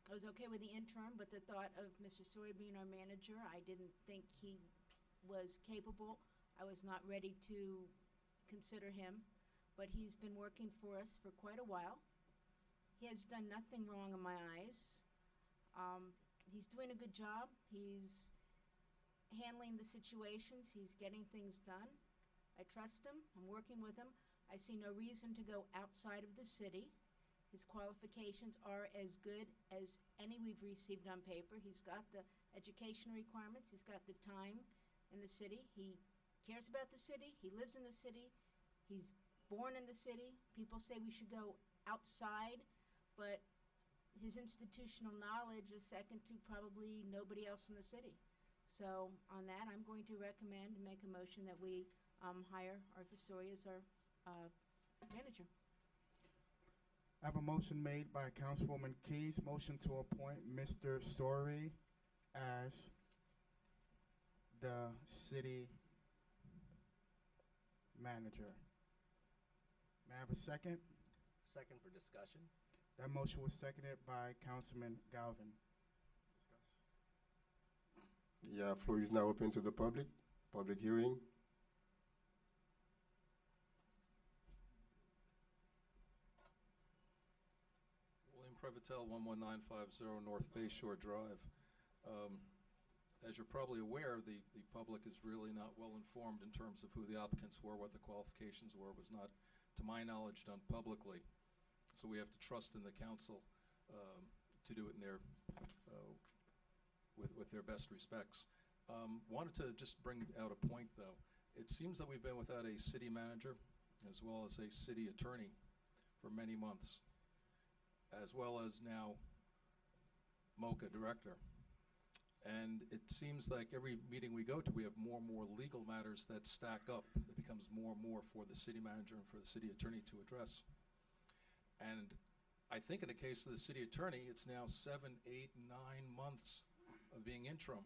I was okay with the interim, but the thought of Mr. Sawyer being our manager, I didn't think he was capable. I was not ready to consider him, but he's been working for us for quite a while. He has done nothing wrong in my eyes. He's doing a good job. He's handling the situations. He's getting things done. I trust him. I'm working with him. I see no reason to go outside of the city. His qualifications are as good as any we've received on paper. He's got the education requirements. He's got the time in the city. He cares about the city. He lives in the city. He's born in the city. People say we should go outside, but his institutional knowledge is second to probably nobody else in the city. So on that, I'm going to recommend and make a motion that we hire Arthur Story as our manager. I have a motion made by Councilwoman Keys, motion to appoint Mr. Story as the city manager. May I have a second? Second for discussion. That motion was seconded by Councilman Galvin. Discuss. Yeah, floor is now open to the public. Public hearing. William Prevotel, 11950 North Bay Shore Drive. As you're probably aware, the public is really not well informed in terms of who the applicants were, what the qualifications were. It was not, to my knowledge, done publicly. So we have to trust in the council to do it in their, with their best respects. Wanted to just bring out a point, though. It seems that we've been without a city manager as well as a city attorney for many months, as well as now MOCA director. And it seems like every meeting we go to, we have more and more legal matters that stack up. It becomes more and more for the city manager and for the city attorney to address. And I think in the case of the city attorney, it's now 7, 8, 9 months of being interim.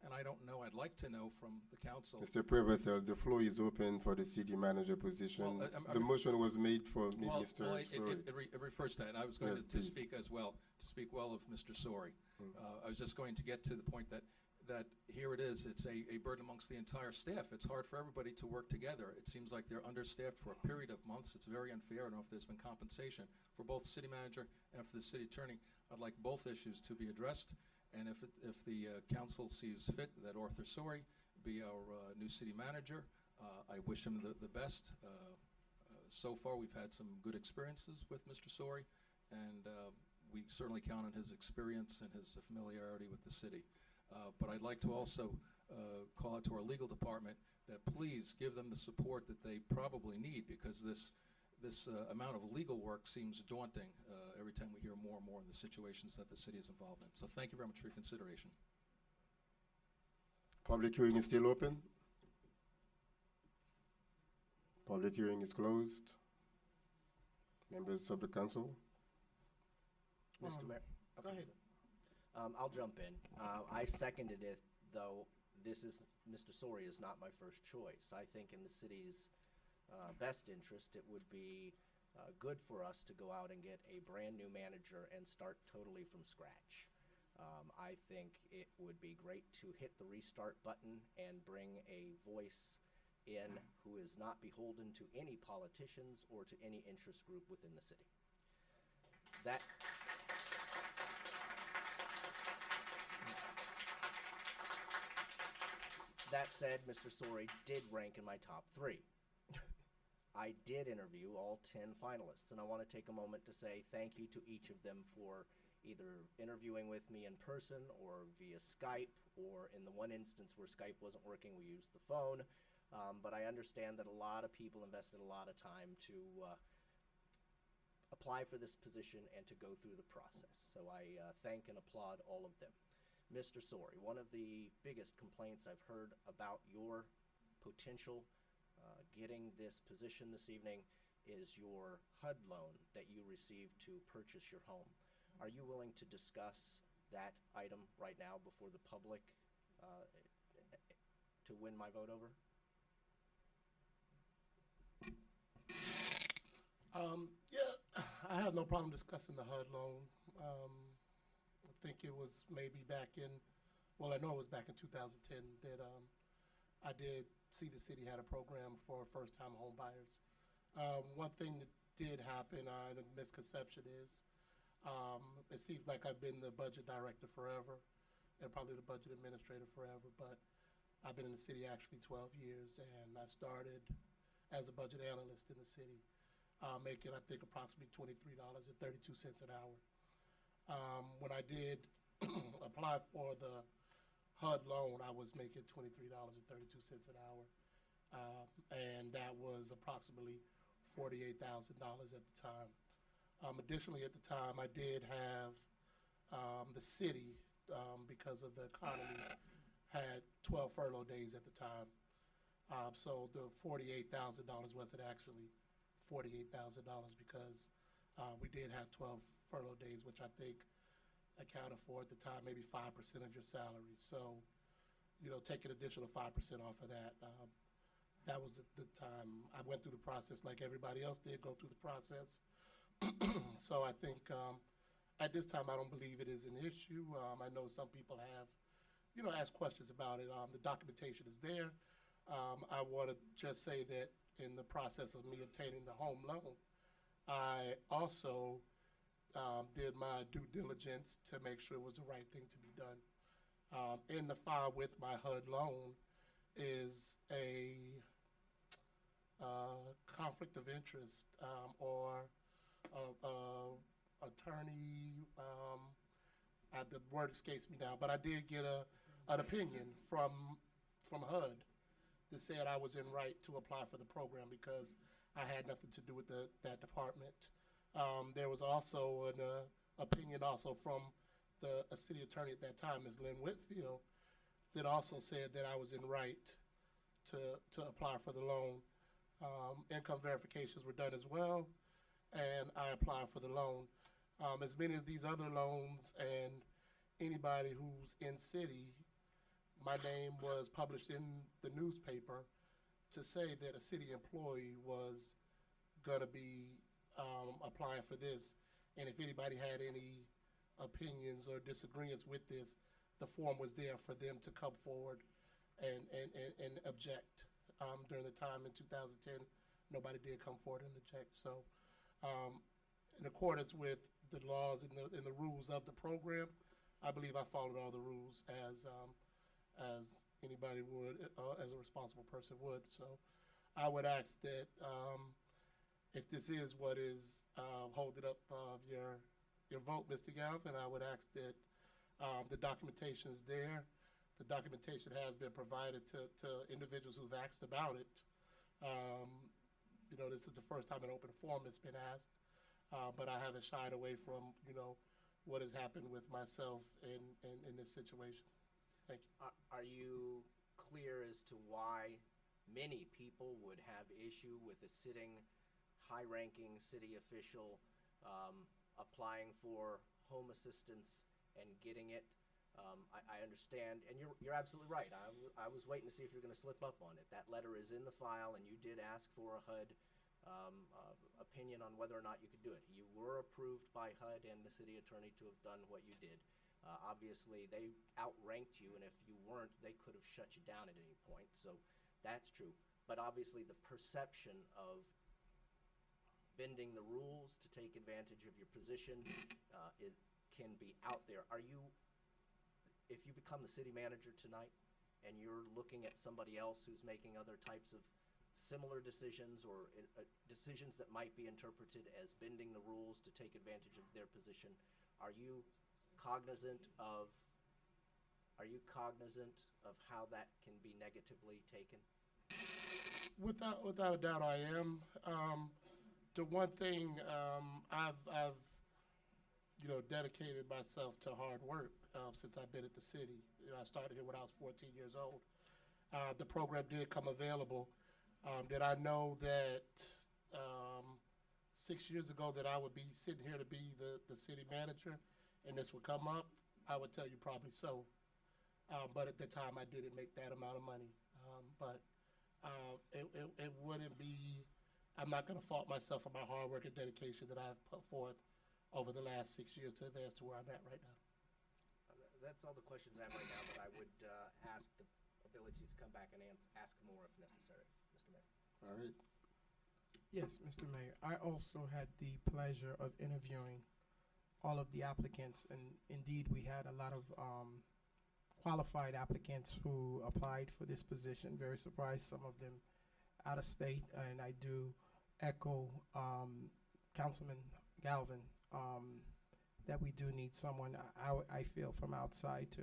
And I don't know, I'd like to know from the council. Mr. Prevotel, the floor is open for the city manager position. Well, the motion was made for Mr. Well, Story. it refers to that, and I was going Yes, to please. speak as well, to speak well of Mr. Sori. I was just going to get to the point that here it is, it's a burden amongst the entire staff. It's hard for everybody to work together. It seems like they're understaffed for a period of months. It's very unfair. I don't know if there's been compensation for both the city manager and for the city attorney. I'd like both issues to be addressed, and if the council sees fit that Arthur Sori be our new city manager, I wish him the best. So far, we've had some good experiences with Mr. Sori, and we certainly count on his experience and his familiarity with the city. But I'd like to also call out to our legal department that please give them the support that they probably need, because this amount of legal work seems daunting every time we hear more and more in the situations that the city is involved in. So thank you very much for your consideration. Public hearing is still open. Public hearing is closed. Members of the council. Mr. Mayor. Go ahead. I'll jump in. I seconded it, though Mr. Sori is not my first choice. I think in the city's best interest, it would be good for us to go out and get a brand-new manager and start totally from scratch. I think it would be great to hit the restart button and bring a voice in who is not beholden to any politicians or to any interest group within the city. That said, Mr. Sori did rank in my top 3. I did interview all 10 finalists, and I want to take a moment to say thank you to each of them for either interviewing with me in person or via Skype, or in the one instance where Skype wasn't working, we used the phone. But I understand that a lot of people invested a lot of time to apply for this position and to go through the process. So I thank and applaud all of them. Mr. Sori, one of the biggest complaints I've heard about your potential getting this position this evening is your HUD loan that you received to purchase your home. Are you willing to discuss that item right now before the public to win my vote over? Yeah, I have no problem discussing the HUD loan. think it was maybe back in, well, I know it was back in 2010 that I did see the city had a program for first-time home buyers. One thing that did happen, and a misconception is, it seems like I've been the budget director forever, and probably the budget administrator forever, but I've been in the city actually 12 years, and I started as a budget analyst in the city, making, I think, approximately $23.32 an hour. When I did apply for the HUD loan, I was making $23.32 an hour, and that was approximately $48,000 at the time. Additionally, at the time, I did have the city, because of the economy, had 12 furlough days at the time. So the $48,000 wasn't actually $48,000 because we did have 12 furlough days, which I think accounted for at the time maybe 5% of your salary. So, you know, take an additional 5% off of that. That was the time I went through the process like everybody else did go through the process. So I think at this time I don't believe it is an issue. I know some people have, you know, asked questions about it. The documentation is there. I want to just say that in the process of me obtaining the home loan, I also did my due diligence to make sure it was the right thing to be done. In the file with my HUD loan is a conflict of interest or attorney. The word escapes me now, but I did get an opinion from HUD that said I was in right to apply for the program because I had nothing to do with that department. There was also an opinion also from the city attorney at that time, Ms. Lynn Whitfield, that also said that I was in right to apply for the loan. Income verifications were done as well, and I applied for the loan. As many as these other loans and anybody who's in city, my name was published in the newspaper to say that a city employee was going to be applying for this. And if anybody had any opinions or disagreements with this, the form was there for them to come forward and object. During the time in 2010, nobody did come forward and object. So in accordance with the laws and the rules of the program, I believe I followed all the rules as anybody would, as a responsible person would. So I would ask that if this is what is holding up your vote, Mr. Galvin, I would ask that the documentation is there. The documentation has been provided to individuals who've asked about it. You know, this is the first time an open forum has been asked, but I haven't shied away from, you know, what has happened with myself in this situation. Thank you. Are you clear as to why many people would have issue with a sitting, high-ranking city official applying for home assistance and getting it? I understand, and you're absolutely right. I was waiting to see if you're going to slip up on it. That letter is in the file, and you did ask for a HUD opinion on whether or not you could do it. You were approved by HUD and the city attorney to have done what you did. Obviously, they outranked you, and if you weren't, they could have shut you down at any point. So that's true. But obviously, the perception of bending the rules to take advantage of your position it can be out there. Are you, if you become the city manager tonight and you're looking at somebody else who's making other types of similar decisions or decisions that might be interpreted as bending the rules to take advantage of their position, are you cognizant of how that can be negatively taken? Without a doubt, I am. The one thing I've you know, dedicated myself to hard work since I've been at the city. You know, I started here when I was 14 years old. The program did come available. Did I know that 6 years ago that I would be sitting here to be the city manager and this would come up? I would tell you probably so. But at the time I didn't make that amount of money. But it wouldn't be, I'm not going to fault myself for my hard work and dedication that I've put forth over the last 6 years to advance to where I'm at right now. That's all the questions I have right now, but I would ask the ability to come back and ask more if necessary, Mr. Mayor. All right. Yes, Mr. Mayor. I also had the pleasure of interviewing all of the applicants, and indeed, we had a lot of qualified applicants who applied for this position. Very surprised, some of them out of state, and I do echo Councilman Galvin that we do need someone, I feel, from outside to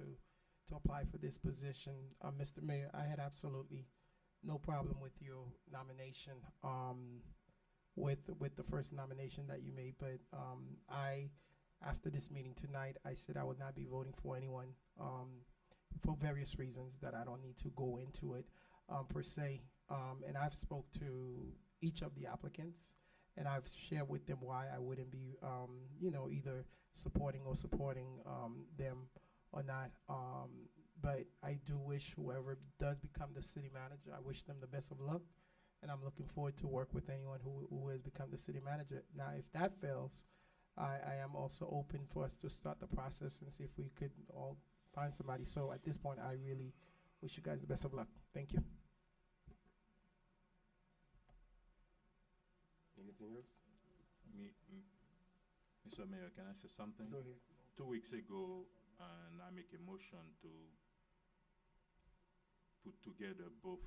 apply for this position. Mr. Mayor, I had absolutely no problem with your nomination, with the first nomination that you made, but after this meeting tonight, I said I would not be voting for anyone for various reasons that I don't need to go into it per se. And I've spoke to each of the applicants, and I've shared with them why I wouldn't be, either supporting them or not. But I do wish whoever does become the city manager, I wish them the best of luck, and I'm looking forward to work with anyone who has become the city manager. Now, if that fails, I am also open for us to start the process and see if we could all find somebody. So at this point, I really wish you guys the best of luck. Thank you. Anything else? Mr. Mayor, can I say something? Go ahead. 2 weeks ago, and I make a motion to put together both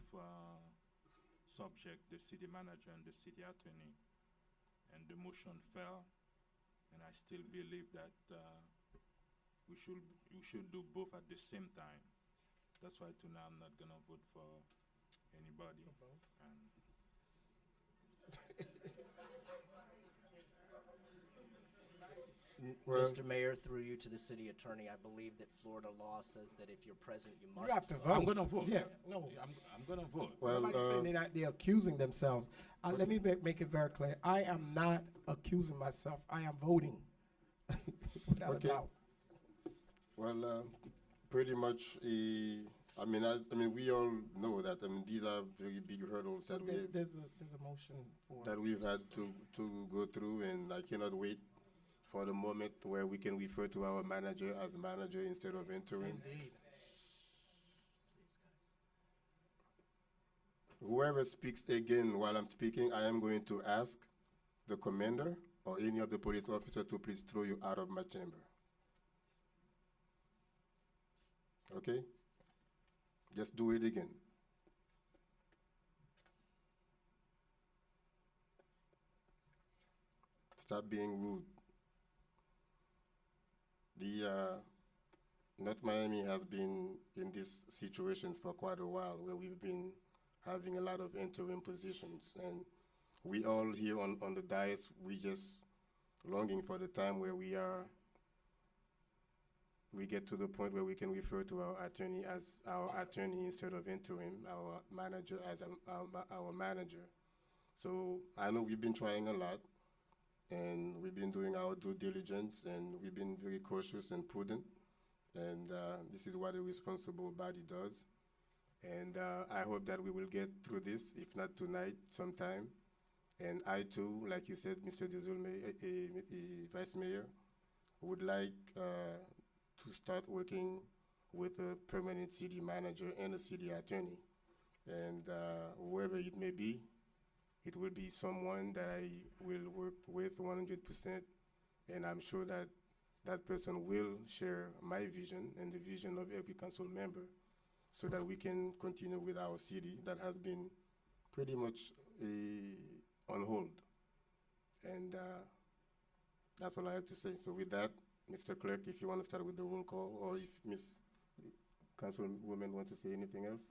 subject, the city manager and the city attorney, and the motion fell. And I still believe that we should do both at the same time. That's why tonight I'm not gonna vote for anybody. And Well, Mr. Mayor, through you to the city attorney, I believe that Florida law says that if you're present, you must. You have to vote. vote. I'm gonna vote. Yeah, no. I'm gonna vote. well, Nobody's saying they're accusing themselves. Let me make it very clear. I am not accusing myself. I am voting. Without Okay. a doubt. well, pretty much. I mean, we all know that. I mean, these are very big hurdles So that we there's a motion for. that we've had to go through, and I cannot wait for the moment where we can refer to our manager as manager instead of interim. Indeed. Whoever speaks again while I'm speaking, I am going to ask the commander or any of the police officer to please throw you out of my chamber. Okay? Just do it again. Stop being rude. North Miami has been in this situation for quite a while, where we've been having a lot of interim positions, and we all here on the dais, we just longing for the time where we get to the point where we can refer to our attorney as our attorney instead of interim, our manager as our manager. So I know we've been trying a lot, and we've been doing our due diligence, and we've been very cautious and prudent, and this is what a responsible body does. And I hope that we will get through this, if not tonight, sometime. And I too, like you said, Mr. Dezulme, Vice Mayor, would like to start working with a permanent city manager and a city attorney. And whoever it may be, it will be someone that I will work with 100%, and I'm sure that that person will share my vision and the vision of every council member, so that we can continue with our city that has been pretty much on hold. And that's all I have to say. So with that, Mr. Clerk, if you want to start with the roll call, or if Ms. Councilwoman wants to say anything else.